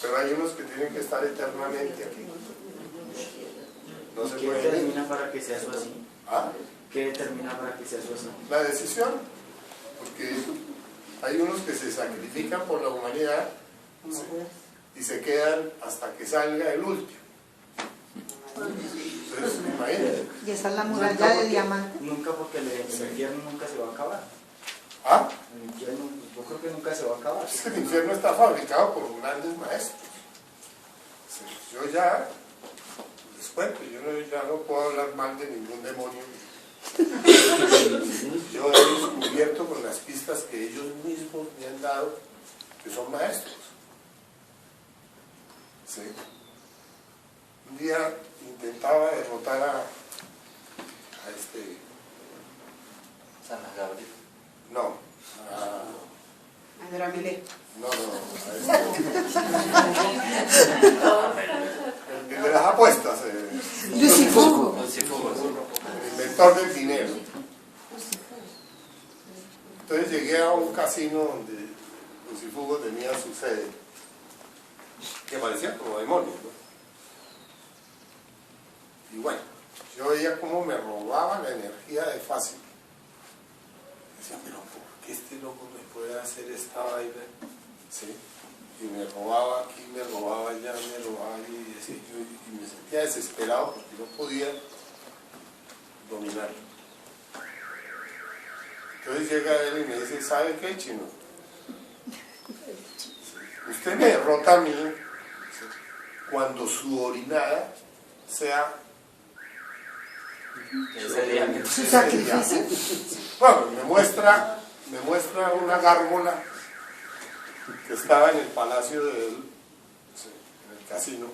Pero hay unos que tienen que estar eternamente aquí. No se ¿Qué puede determina para que sea eso así? ¿Ah? ¿Qué determina para que sea eso así? La decisión, porque hay unos que se sacrifican por la humanidad, ¿sí? Y se quedan hasta que salga el último. Entonces, imagínate. Y esa es la muralla de diamante. Nunca, porque el infierno nunca se va a acabar. ¿Ah? El infierno, yo creo que nunca se va a acabar. Es que el infierno está fabricado por grandes maestros. Sí, yo ya les cuento, ya no puedo hablar mal de ningún demonio. Yo he descubierto con las pistas que ellos mismos me han dado que son maestros. Sí. Un día intentaba derrotar a este... San Gabriel. No, Andrea Milé. no, el de las apuestas, Lucifugo. el inventor del dinero. Entonces llegué a un casino donde Lucifugo tenía su sede, que parecía como demonio, ¿no? Y bueno, yo veía cómo me robaba la energía de fácil. Decía, pero ¿por qué este loco me puede hacer esta vaina? ¿Sí? Y me robaba aquí, me robaba allá, me robaba allí, y, así, y me sentía desesperado porque no podía dominarlo. Entonces llega él y me dice, ¿sabe qué, chino? Usted me derrota a mí cuando su orinada sea Su sacrificio. bueno, me muestra una gárgola que estaba en el palacio de él, en el casino,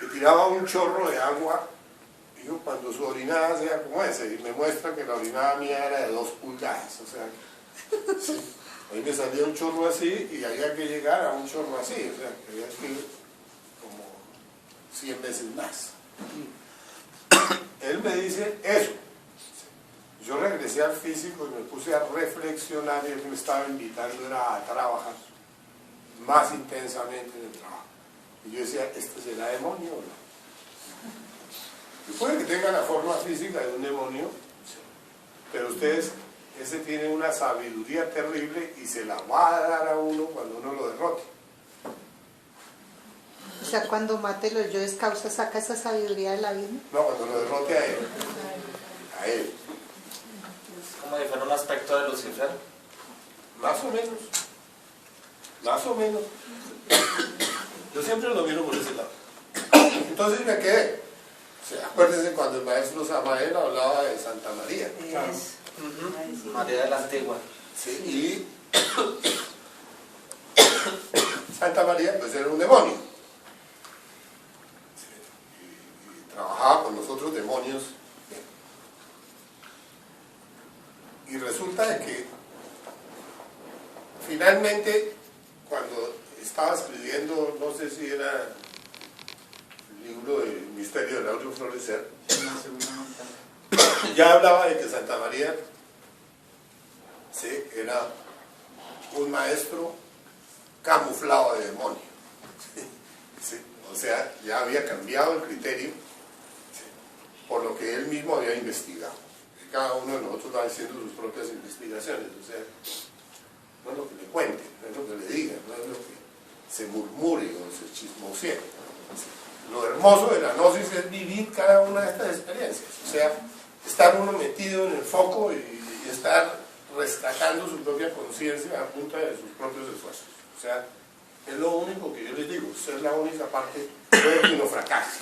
que tiraba un chorro de agua. Digo, cuando su orinada sea como ese, y me muestra que la orinada mía era de 2 pulgadas, o sea, sí. Ahí me salía un chorro así y había que llegar a un chorro así, o sea, que había que ir como 100 veces más. Él me dice eso. Yo regresé al físico y me puse a reflexionar y él me estaba invitando era a trabajar más intensamente en el trabajo. Y yo decía, ¿esto será demonio o no? Y puede que tenga la forma física de un demonio, pero ustedes ese tiene una sabiduría terrible y se la va a dar a uno cuando uno lo derrote. O sea, cuando mate los yoes causa, saca esa sabiduría del abismo. No, cuando lo derrote a él. A él. Como si fuera un aspecto de Lucifer. Más o menos. Más o menos. Yo siempre lo miro por ese lado. Entonces me quedé. O sea, acuérdense cuando el maestro Samael hablaba de Santa María. María de la Antigua. Sí, y Santa María pues era un demonio. Sí, y trabajaba con los otros demonios. Y resulta de que finalmente cuando estaba escribiendo, no sé si era el libro de Misterio de Lauro Florecer, ya hablaba de que Santa María, sí, era un maestro camuflado de demonio. Sí, o sea, ya había cambiado el criterio, sí, por lo que él mismo había investigado. Cada uno de nosotros va haciendo sus propias investigaciones, o sea, no es lo que le cuente, no es lo que le diga, no es lo que se murmure o se chismosee. Lo hermoso de la gnosis es vivir cada una de estas experiencias, o sea, estar uno metido en el foco y estar rescatando su propia conciencia a punta de sus propios esfuerzos. O sea, es lo único que yo les digo, esa es la única parte que uno fracase,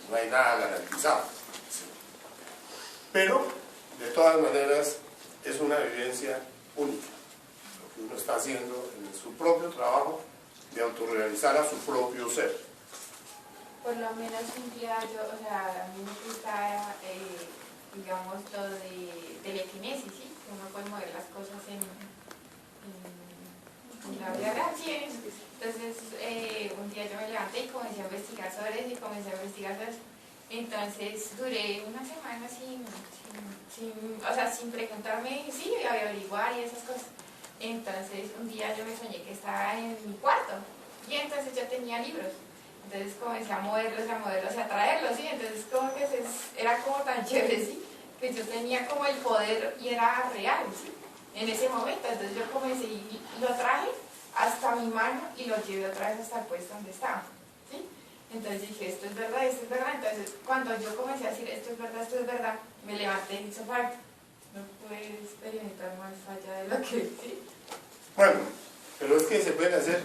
no hay nada garantizado. Pero, de todas maneras, es una vivencia única, lo que uno está haciendo en su propio trabajo de autorrealizar a su propio ser. Por lo menos un día yo, o sea, a mí me gusta, digamos, lo de telequinesis, ¿sí? Que uno puede mover las cosas en la vida real, ¿sí? Entonces, un día yo me levanté y comencé a investigar sobre eso y comencé a investigar sobre eso. Entonces duré una semana sin preguntarme, sí, averiguar y esas cosas. Entonces un día yo me soñé que estaba en mi cuarto y entonces yo tenía libros. Entonces comencé a moverlos y a traerlos, ¿sí? Entonces como que era como tan chévere, ¿sí? Que yo tenía como el poder y era real, ¿sí? En ese momento. Entonces yo comencé y lo traje hasta mi mano y lo llevé otra vez hasta el puesto donde estaba, ¿sí? Entonces dije, esto es verdad, esto es verdad. Entonces, cuando yo comencé a decir, esto es verdad, me levanté y hizo falta. No pude experimentar más allá de lo que sí. Bueno, pero es que se pueden hacer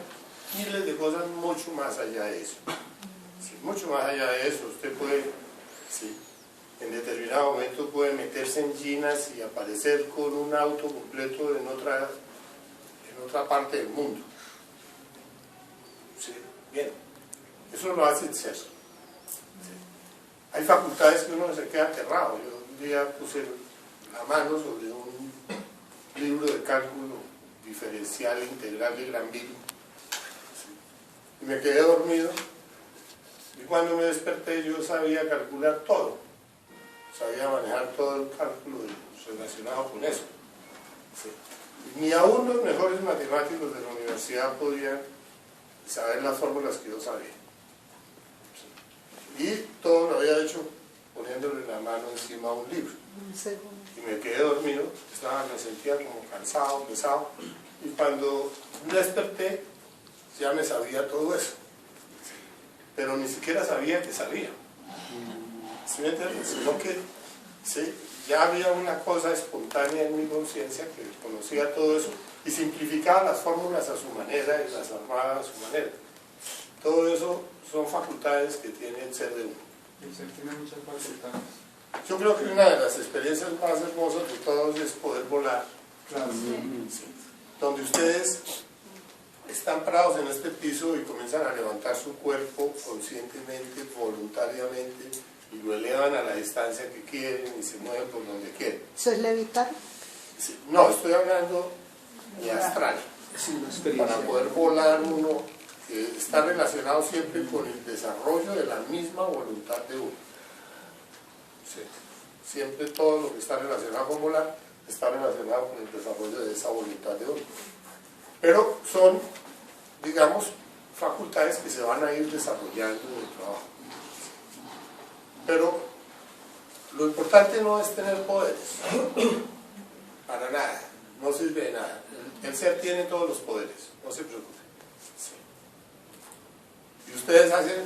miles de cosas mucho más allá de eso. Sí, mucho más allá de eso. Usted puede, sí, en determinado momento puede meterse en Ginas y aparecer con un auto completo en otra parte del mundo. Sí, bien. Eso lo hace el ser. Sí. Hay facultades que uno se queda aterrado. Yo un día puse la mano sobre un libro de cálculo diferencial e integral de Granville, sí, y me quedé dormido. Y cuando me desperté yo sabía calcular todo. Sabía manejar todo el cálculo relacionado con eso. Sí. Y ni aún los mejores matemáticos de la universidad podían saber las fórmulas que yo sabía. Y todo lo había hecho poniéndole la mano encima a un libro. Y me quedé dormido, me sentía como cansado, pesado. Y cuando me desperté, ya me sabía todo eso. Pero ni siquiera sabía que sabía. ¿Sí me entiendes? Sino que sí, ya había una cosa espontánea en mi conciencia que conocía todo eso y simplificaba las fórmulas a su manera y las armaba a su manera. Todo eso son facultades que tiene el ser de uno. El ser tiene muchas facultades. Yo creo que una de las experiencias más hermosas de todos es poder volar. Claro. Sí. Donde ustedes están parados en este piso y comienzan a levantar su cuerpo conscientemente, voluntariamente, y lo elevan a la distancia que quieren y se mueven por donde quieren. ¿Eso es levitar? Sí. No, estoy hablando de astral. Es una experiencia. Para poder volar uno está relacionado siempre con el desarrollo de la misma voluntad de uno. Sí. Siempre todo lo que está relacionado con volar está relacionado con el desarrollo de esa voluntad de uno. Pero son, digamos, facultades que se van a ir desarrollando en el trabajo. Pero lo importante no es tener poderes. para nada, no sirve de nada. El ser tiene todos los poderes, no se preocupen. Sí. Y ustedes hacen,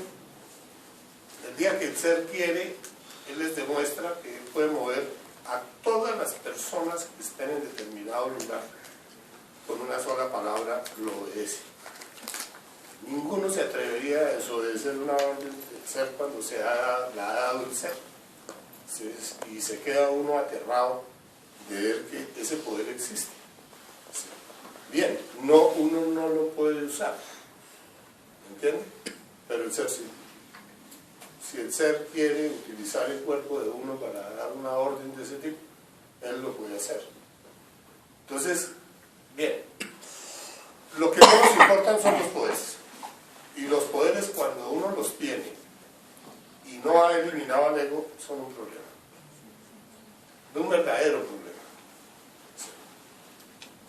el día que el ser quiere, él les demuestra que él puede mover a todas las personas que estén en determinado lugar, con una sola palabra lo obedece. Ninguno se atrevería a desobedecer una orden del ser cuando la ha dado el ser. Y se queda uno aterrado de ver que ese poder existe. Bien, uno no lo puede usar, ¿entiende? Pero el ser sí. Si el ser quiere utilizar el cuerpo de uno para dar una orden de ese tipo, él lo puede hacer. Entonces, bien, lo que no nos importan son los poderes. Y los poderes, cuando uno los tiene y no ha eliminado al ego, son un problema. Un verdadero problema.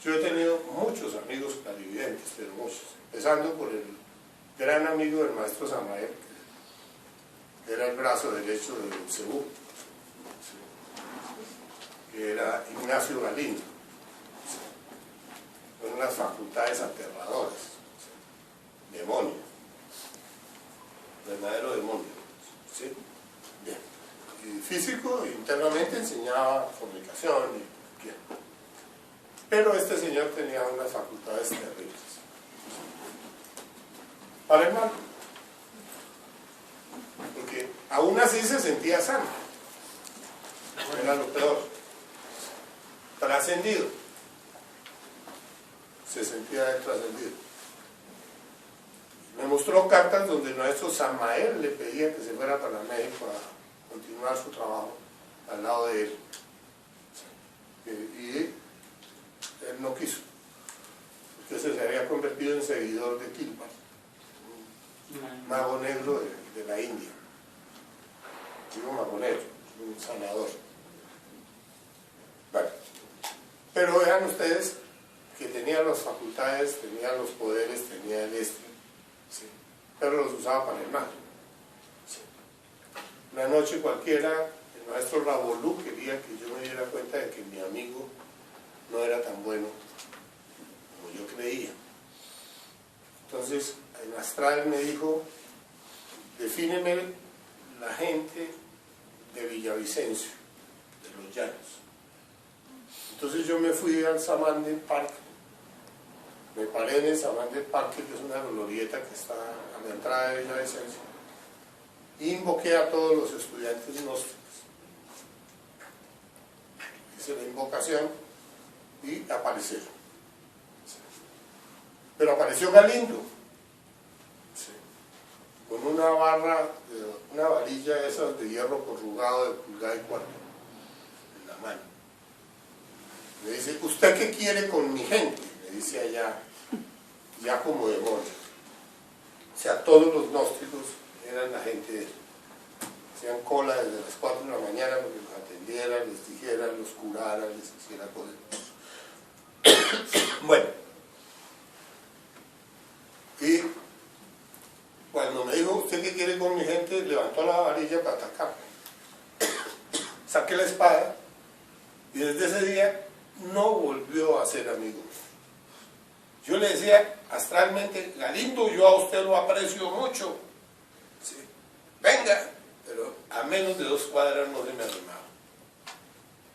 Yo he tenido muchos amigos clarividentes, pero muchos. Empezando por el gran amigo del maestro Samael, que era el brazo derecho de Belcebú, que era Ignacio Galindo, con unas facultades aterradoras, demonio, verdadero demonio, ¿sí? Bien. Y físico, internamente enseñaba comunicación, bien. Pero este señor tenía unas facultades terribles, para el mal, porque aún así se sentía sano, era lo peor, trascendido, se sentía trascendido. Me mostró cartas donde el maestro Samael le pedía que se fuera para México a continuar su trabajo al lado de él, y él no quiso, porque se había convertido en seguidor de Kilpa, un mago negro de la India. Digo mago negro, un sanador. Bueno, pero vean ustedes que tenía las facultades, tenía los poderes, tenía el esto, ¿sí? Pero los usaba para el mal. ¿Sí? Una noche cualquiera, el maestro Rabolú quería que yo me diera cuenta de que mi amigo no era tan bueno como yo creía. Entonces, en astral me dijo, defíneme la gente de Villavicencio, de los llanos. Entonces yo me fui al Samán del Parque, me paré en el Samán del Parque, que es una glorieta que está a la entrada de Villavicencio, y invoqué a todos los estudiantes gnósticos. Hice la invocación y aparecieron. Pero apareció Galindo, sí, con una barra, una varilla de esas de hierro corrugado de pulgada y cuarto en la mano. Me dice, ¿usted qué quiere con mi gente? Me dice allá, ya como demonio. O sea, todos los gnósticos eran la gente de él. Hacían cola desde las 4 de la mañana porque los atendieran, les dijeran, los curaran, les hiciera cosas. Bueno, y cuando me dijo, ¿usted qué quiere con mi gente? Levantó la varilla para atacarme. Saqué la espada y desde ese día no volvió a ser amigo. Yo le decía astralmente, Galindo, yo a usted lo aprecio mucho. Sí. Venga, pero a menos de 2 cuadras no se me arrimaba.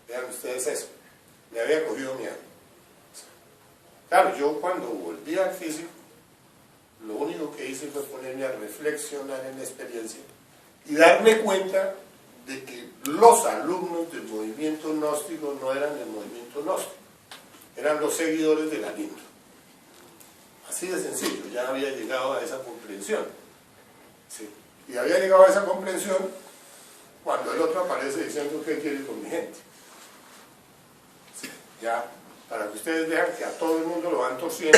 Vean ustedes eso. Me había cogido miedo. Claro, yo cuando volví al físico, lo único que hice fue ponerme a reflexionar en la experiencia y darme cuenta de que los alumnos del movimiento gnóstico no eran del movimiento gnóstico, eran los seguidores de Galindo. Así de sencillo, ya había llegado a esa comprensión. Sí. Y había llegado a esa comprensión cuando el otro aparece diciendo, ¿qué quiere con mi gente? Sí. Ya, para que ustedes vean que a todo el mundo lo van torciendo,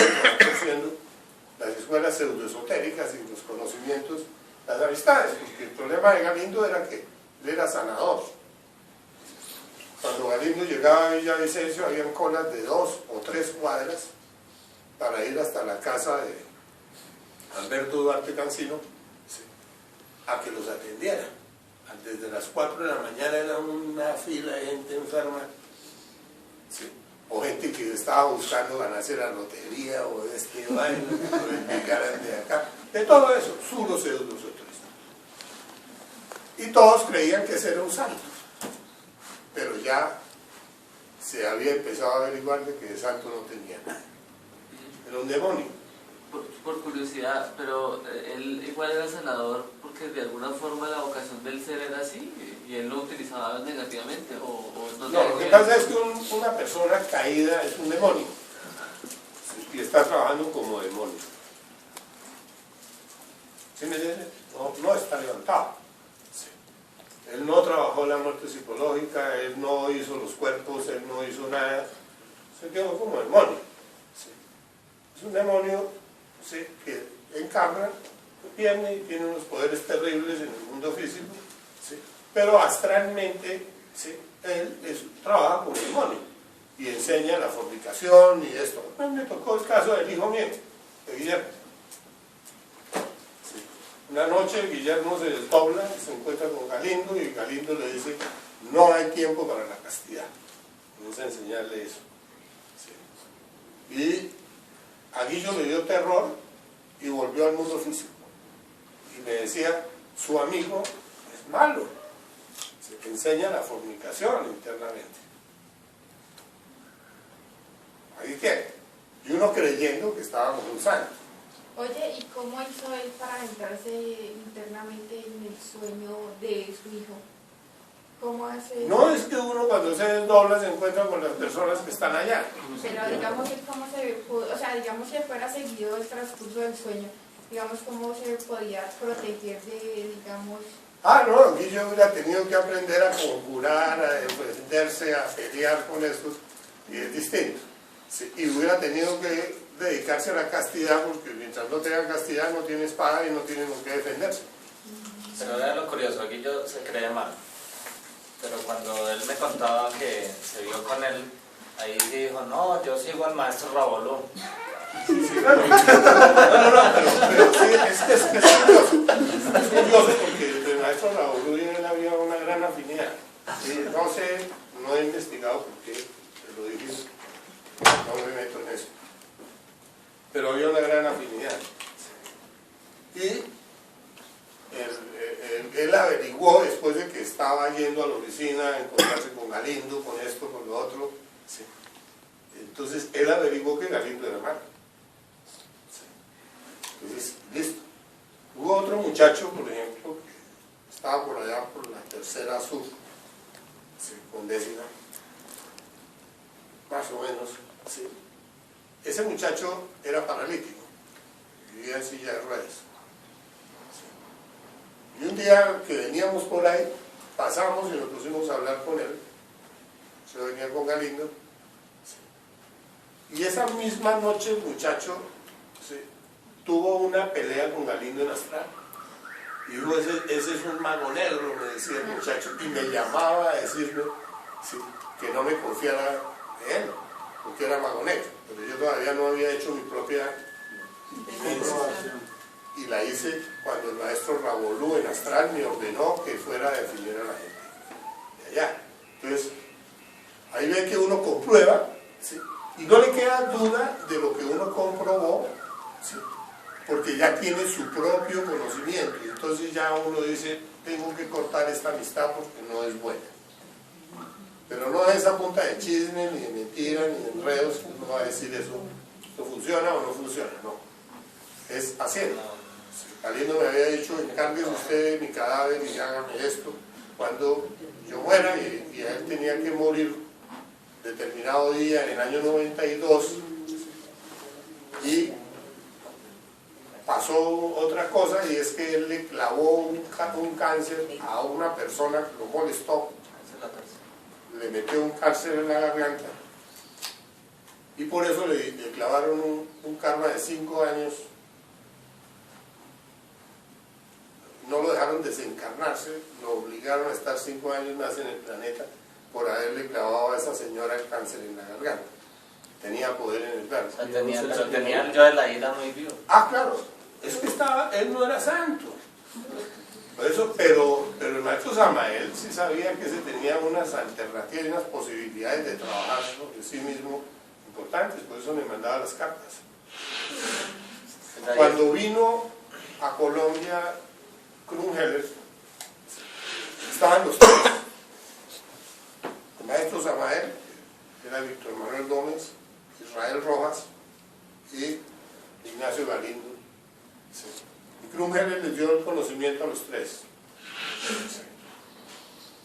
las escuelas pseudoesotéricas y los conocimientos, las amistades, porque el problema de Galindo era que él era sanador. Cuando Galindo llegaba a Villavicencio habían colas de 2 o 3 cuadras para ir hasta la casa de Alberto Duarte Cancino, sí, a que los atendiera. Desde las 4 de la mañana era una fila de gente enferma, sí, o gente que estaba buscando ganarse la lotería, o vaina, o el Villaran de acá, de todo eso, suros pseudos otros. Y todos creían que ese era un santo, pero ya se había empezado a averiguar de que de santo no tenía nada, era un demonio. Por curiosidad, pero él igual era senador porque de alguna forma la vocación del ser era así y él lo utilizaba negativamente o no. No, lo que pasa es que una persona caída es un demonio y está trabajando como demonio. ¿Sí me entiendes? No está levantado. Sí. Él no trabajó la muerte psicológica, él no hizo los cuerpos, él no hizo nada, se quedó como demonio. Sí. Es un demonio, sí, que encarna, viene y tiene unos poderes terribles en el mundo físico, sí, pero astralmente, sí, él trabaja como demonio y enseña la fornicación y esto. Me tocó el caso del hijo mío, de Guillermo. Sí. Una noche Guillermo se desdobla, se encuentra con Galindo y Galindo le dice: no hay tiempo para la castidad. Vamos a enseñarle eso. Sí. Y a Guillo le dio terror y volvió al mundo físico. Y me decía, su amigo es malo, se enseña la fornicación internamente. Ahí tiene. Y uno creyendo que estaba como un santo. Oye, ¿y cómo hizo él para entrarse internamente en el sueño de su hijo? ¿Cómo hace? No es que uno cuando se desdobla se encuentra con las personas que están allá. Pero digamos, ¿cómo se pudo, o sea, digamos, si fuera seguido el transcurso del sueño, digamos, ¿cómo se podía proteger de, digamos... No, aquí yo hubiera tenido que aprender a conjurar, a defenderse, a pelear con estos, y es distinto. Sí, y hubiera tenido que dedicarse a la castidad, porque mientras no tenga castidad no tiene espada y no tiene con qué defenderse. Pero era lo curioso, aquí yo se cree mal. Pero cuando él me contaba que se vio con él, ahí dijo: no, yo sigo al maestro Rabolú. Sí, claro. Pero sí, es curioso. Es curioso porque el maestro Rabolú y él había una gran afinidad. Sí, no sé, no he investigado por qué, te lo dije, no me meto en eso. Pero había una gran afinidad. Y él averiguó después de que estaba yendo a la oficina a encontrarse con Galindo, con esto, con lo otro. Sí. Entonces él averiguó que Galindo era malo. Sí. Entonces, listo. Hubo otro muchacho, por ejemplo, que estaba por allá por la tercera sur, sí, con décima, más o menos. Sí. Ese muchacho era paralítico, vivía en silla de ruedas. Y un día que veníamos por ahí, pasamos y nos pusimos a hablar con él. Se venía con Galindo. Y esa misma noche el muchacho tuvo una pelea con Galindo en astral. Y dijo: ese es un mago negro, me decía el muchacho. Y me llamaba a decirme que no me confiara de él, porque era mago negro. Pero yo todavía no había hecho mi propia y la hice cuando el maestro Rabolú en astral me ordenó que fuera a definir a la gente de allá. Entonces, ahí ve que uno comprueba, ¿sí? Y no le queda duda de lo que uno comprobó, ¿sí? Porque ya tiene su propio conocimiento y entonces ya uno dice: tengo que cortar esta amistad porque no es buena. Pero no es a punta de chisme, ni de mentira, ni de enredos, uno va a decir eso, esto funciona o no funciona, no. Es haciendo. Galindo me había dicho: encárguese usted de mi cadáver y hágame esto cuando yo muera, y él tenía que morir determinado día en el año 92, y pasó otra cosa, y es que él le clavó un cáncer a una persona que lo molestó, le metió un cáncer en la garganta, y por eso le clavaron un karma de 5 años. No lo dejaron desencarnarse, lo obligaron a estar 5 años más en el planeta por haberle clavado a esa señora el cáncer en la garganta. Tenía poder en el plano. Tenía el yo de la ira muy vivo. Claro, es que él no era santo. Por eso, pero el maestro Samael sí sabía que se tenían unas alternativas y unas posibilidades de trabajar sobre sí mismo importantes, por eso me mandaba las cartas. Cuando vino a Colombia Krumheller, estaban los tres. El maestro Samael, que era Víctor Manuel Gómez, Israel Rojas y Ignacio Galindo. Sí. Y Krumheller les dio el conocimiento a los tres.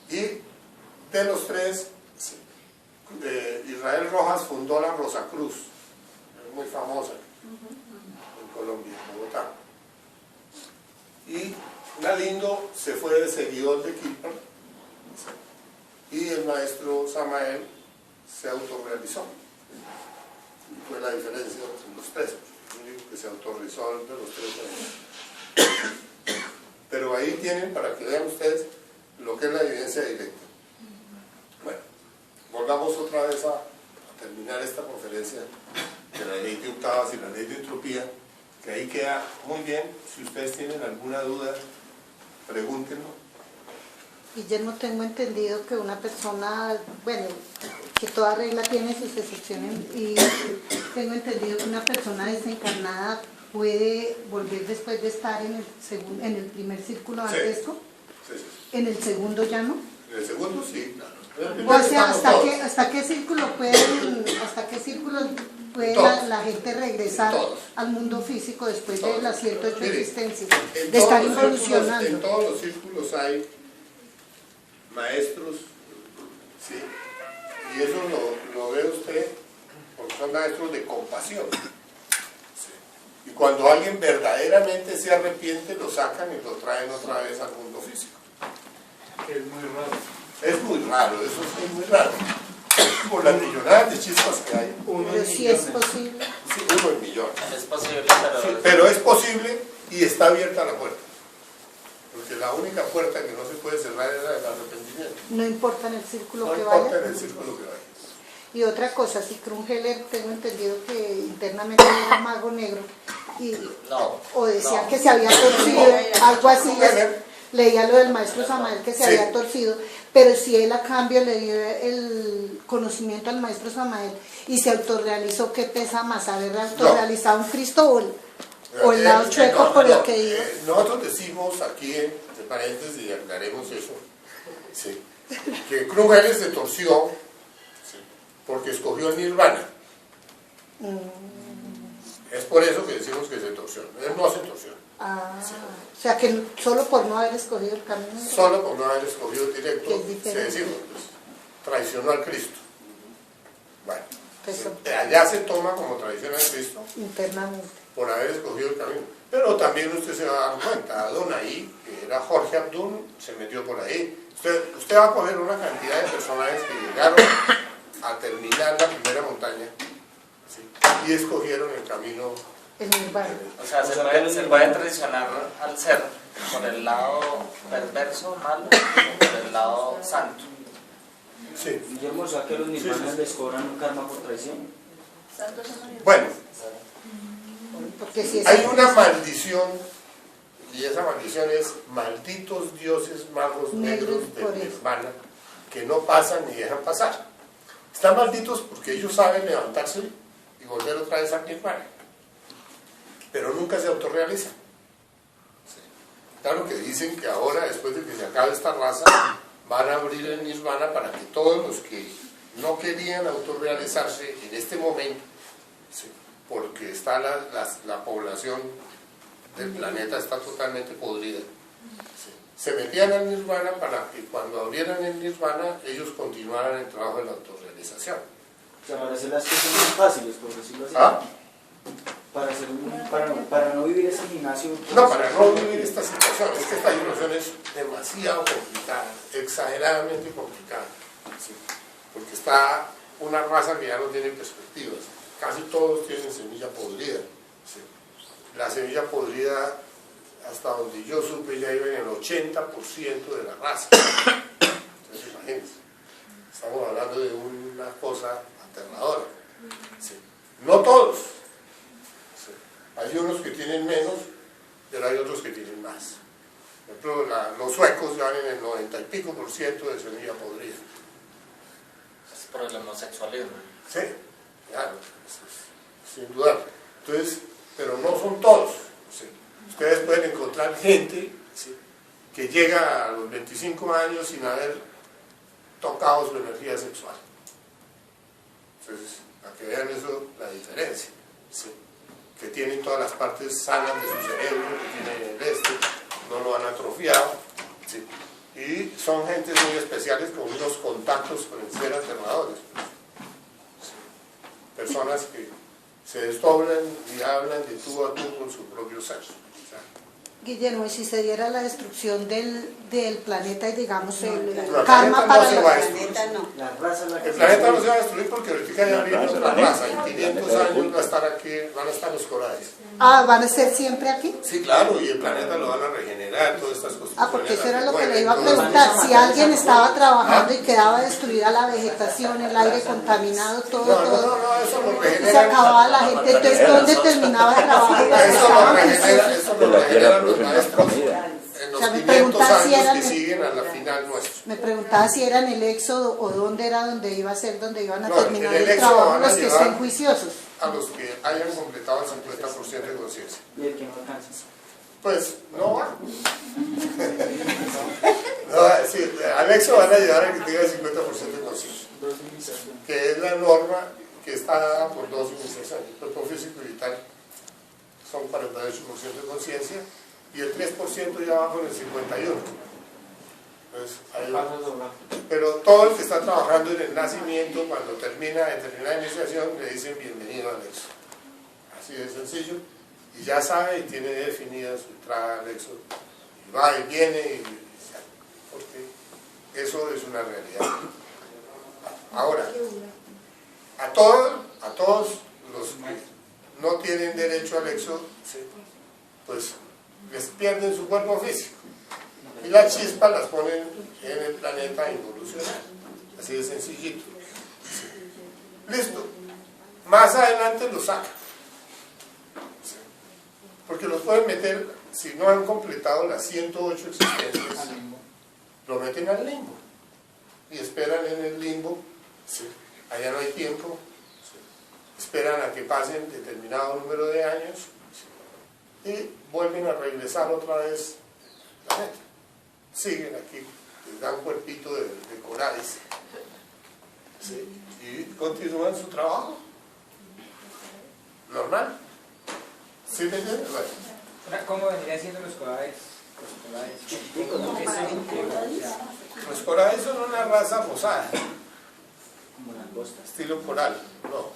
Sí. Y de los tres, sí, Israel Rojas fundó la Rosacruz, muy famosa en Colombia, en Bogotá. Y Galindo se fue de seguidor de Kipper, sí, y el maestro Samael se autorrealizó. Y fue la diferencia entre los tres, el único que se autorrealizó de los tres. Pero ahí tienen, para que vean ustedes, lo que es la evidencia directa. Bueno, volvamos otra vez a terminar esta conferencia de la ley de octavas y la ley de entropía, que ahí queda muy bien. Si ustedes tienen alguna duda, pregúntenlo. Guillermo, tengo entendido que una persona, bueno, que toda regla tiene sus excepciones, y tengo entendido que una persona desencarnada puede volver después de estar en el primer círculo antesco. Sí, sí. En el segundo ya no. En el segundo sí, claro. O sea, ¿hasta qué círculo puede la gente regresar al mundo físico después de las 108 existencias? De estar evolucionando. En todos los círculos hay maestros, ¿sí? Y eso lo ve usted porque son maestros de compasión. ¿Sí? Y cuando alguien verdaderamente se arrepiente, lo sacan y lo traen otra vez al mundo físico. Es muy raro. Es muy raro, eso es muy raro. Por las millonadas de chispas que hay. Pero sí es posible. Sí, 1 en millón. Es posible, Sí, pero es posible y está abierta la puerta. Porque la única puerta que no se puede cerrar es la del arrepentimiento. No importa en el círculo No que importa vaya. en el círculo que vaya. Y otra cosa, si Krumheller, tengo entendido que internamente era mago negro, y, o decía que se había torcido, algo así, leía lo del maestro Samael que se había torcido, pero si él a cambio le dio el conocimiento al maestro Samael y se autorrealizó, ¿qué pesa más? ¿Haber autorrealizado un Cristo o el lado chueco por el que iba? Nosotros decimos aquí, entre paréntesis, y aclaremos eso, sí, que Krumheller se torció, sí, porque escogió el Nirvana. Es por eso que decimos que se torció. Él no se torció. Sí. O sea que solo por no haber escogido el camino. Solo por no haber escogido directo, se decimos, pues, traicionó al Cristo. Bueno, allá se toma como traición al Cristo. Internamente. Por haber escogido el camino. Pero también usted se va a dar cuenta, Adonai, que era Jorge Abdul, se metió por ahí. Usted va a coger una cantidad de personajes que llegaron a terminar la primera montaña, ¿sí? Y escogieron el camino. El Nirvana. O sea, se puede traicionar al ser por el lado perverso, malo, y por el lado santo. Sí. Guillermo, o sea que los nirvanas les cobran un karma por traición. Bueno, porque si hay una maldición, y esa maldición es malditos dioses magos negros del Nirvana, que no pasan ni dejan pasar. Están malditos porque ellos saben levantarse y volver otra vez al Nirvana, pero nunca se autorrealizan. Claro que dicen que ahora, después de que se acabe esta raza, van a abrir el Nirvana para que todos los que no querían autorrealizarse en este momento, ¿sí? Porque está la población del planeta está totalmente podrida, ¿sí? Se metían al Nirvana para que cuando abrieran el Nirvana ellos continuaran el trabajo de la autorrealización. O sea, para hacer las cosas más fáciles, por decirlo así. Para no vivir ese gimnasio. No, para no vivir esta situación. Es que esta situación es demasiado complicada, exageradamente complicada, ¿sí? Porque está una raza que ya no tiene perspectivas. Casi todos tienen semilla podrida, ¿sí? La semilla podrida, hasta donde yo supe, ya iba en el 80% de la raza. Entonces, imagínense, estamos hablando de una cosa aterradora, ¿sí? No todos. Hay unos que tienen menos, pero hay otros que tienen más. Por ejemplo, los suecos ya van en el 90 y pico % de semilla podrida. Es por el homosexualismo. Sí, claro, sin duda. Entonces, pero no son todos. ¿Sí? Ustedes pueden encontrar gente, ¿sí?, que llega a los 25 años sin haber tocado su energía sexual. Entonces, para que vean eso, la diferencia. ¿Sí? Que tienen todas las partes sanas de su cerebro, que tienen el no lo han atrofiado. ¿Sí? Y son gentes muy especiales con unos contactos con el ser aterradores. ¿Sí? Personas que se desdoblan y hablan de tú a tú con su propio ser. Guillermo, y si se diera la destrucción del planeta y digamos el planeta karma para no se el va a destruir. planeta, no. La raza es la que El planeta no se va a destruir porque ahorita ya viene otra raza. En 500 años va a estar aquí, van a estar los corales. Ah, ¿van a ser siempre aquí? Sí, claro, y el planeta lo van a regenerar, todas estas construcciones. Ah, porque eso era lo que bueno, le iba a entonces, preguntar. Si alguien estaba trabajando y quedaba destruida la vegetación, el aire contaminado, todo, no, eso lo y se regenera. acababa la gente, entonces ¿dónde terminaba el trabajo? Eso lo regeneran los maestros en los O sea, me 500 preguntaba si años eran que siguen a la final nuestro. Me preguntaba si era en el éxodo o dónde era donde iba a ser, donde iban a No, terminar en el el éxodo trabajo van a los que llevar estén juiciosos. A los que hayan completado el 50% de conciencia. Y el que no alcanza. Pues no va. No, sí, al éxodo van a llevar a que tenga el 50% de conciencia, que es la norma que está dada por 2 iniciaciones. El cuerpo físico y vital son 48% de conciencia y el 3% ya va con el 51%. Entonces, pero todo el que está trabajando en el nacimiento, cuando termina determinada iniciación, le dicen bienvenido al éxodo. Así de sencillo. Y ya sabe y tiene definida su entrada al éxodo. Y va y viene, porque eso es una realidad. Ahora, a todos los que no tienen derecho al éxodo, ¿sí?, pues les pierden su cuerpo físico. Y las chispas las ponen en el planeta involucional. Así de sencillito. ¿Sí? Listo. Más adelante los sacan. ¿Sí? Porque los pueden meter, si no han completado las 108 existencias, lo meten al limbo. Y esperan en el limbo. ¿Sí? Allá no hay tiempo. ¿Sí? Esperan a que pasen determinado número de años. ¿Sí? Y vuelven a regresar otra vez al planeta. Siguen aquí, les dan cuerpito de corales, ¿sí?, y continúan su trabajo normal. ¿Sí me entiendes? Bueno. ¿Cómo vendrían siendo los corales? Los corales son una raza rosada, Como langostas. estilo coral, no.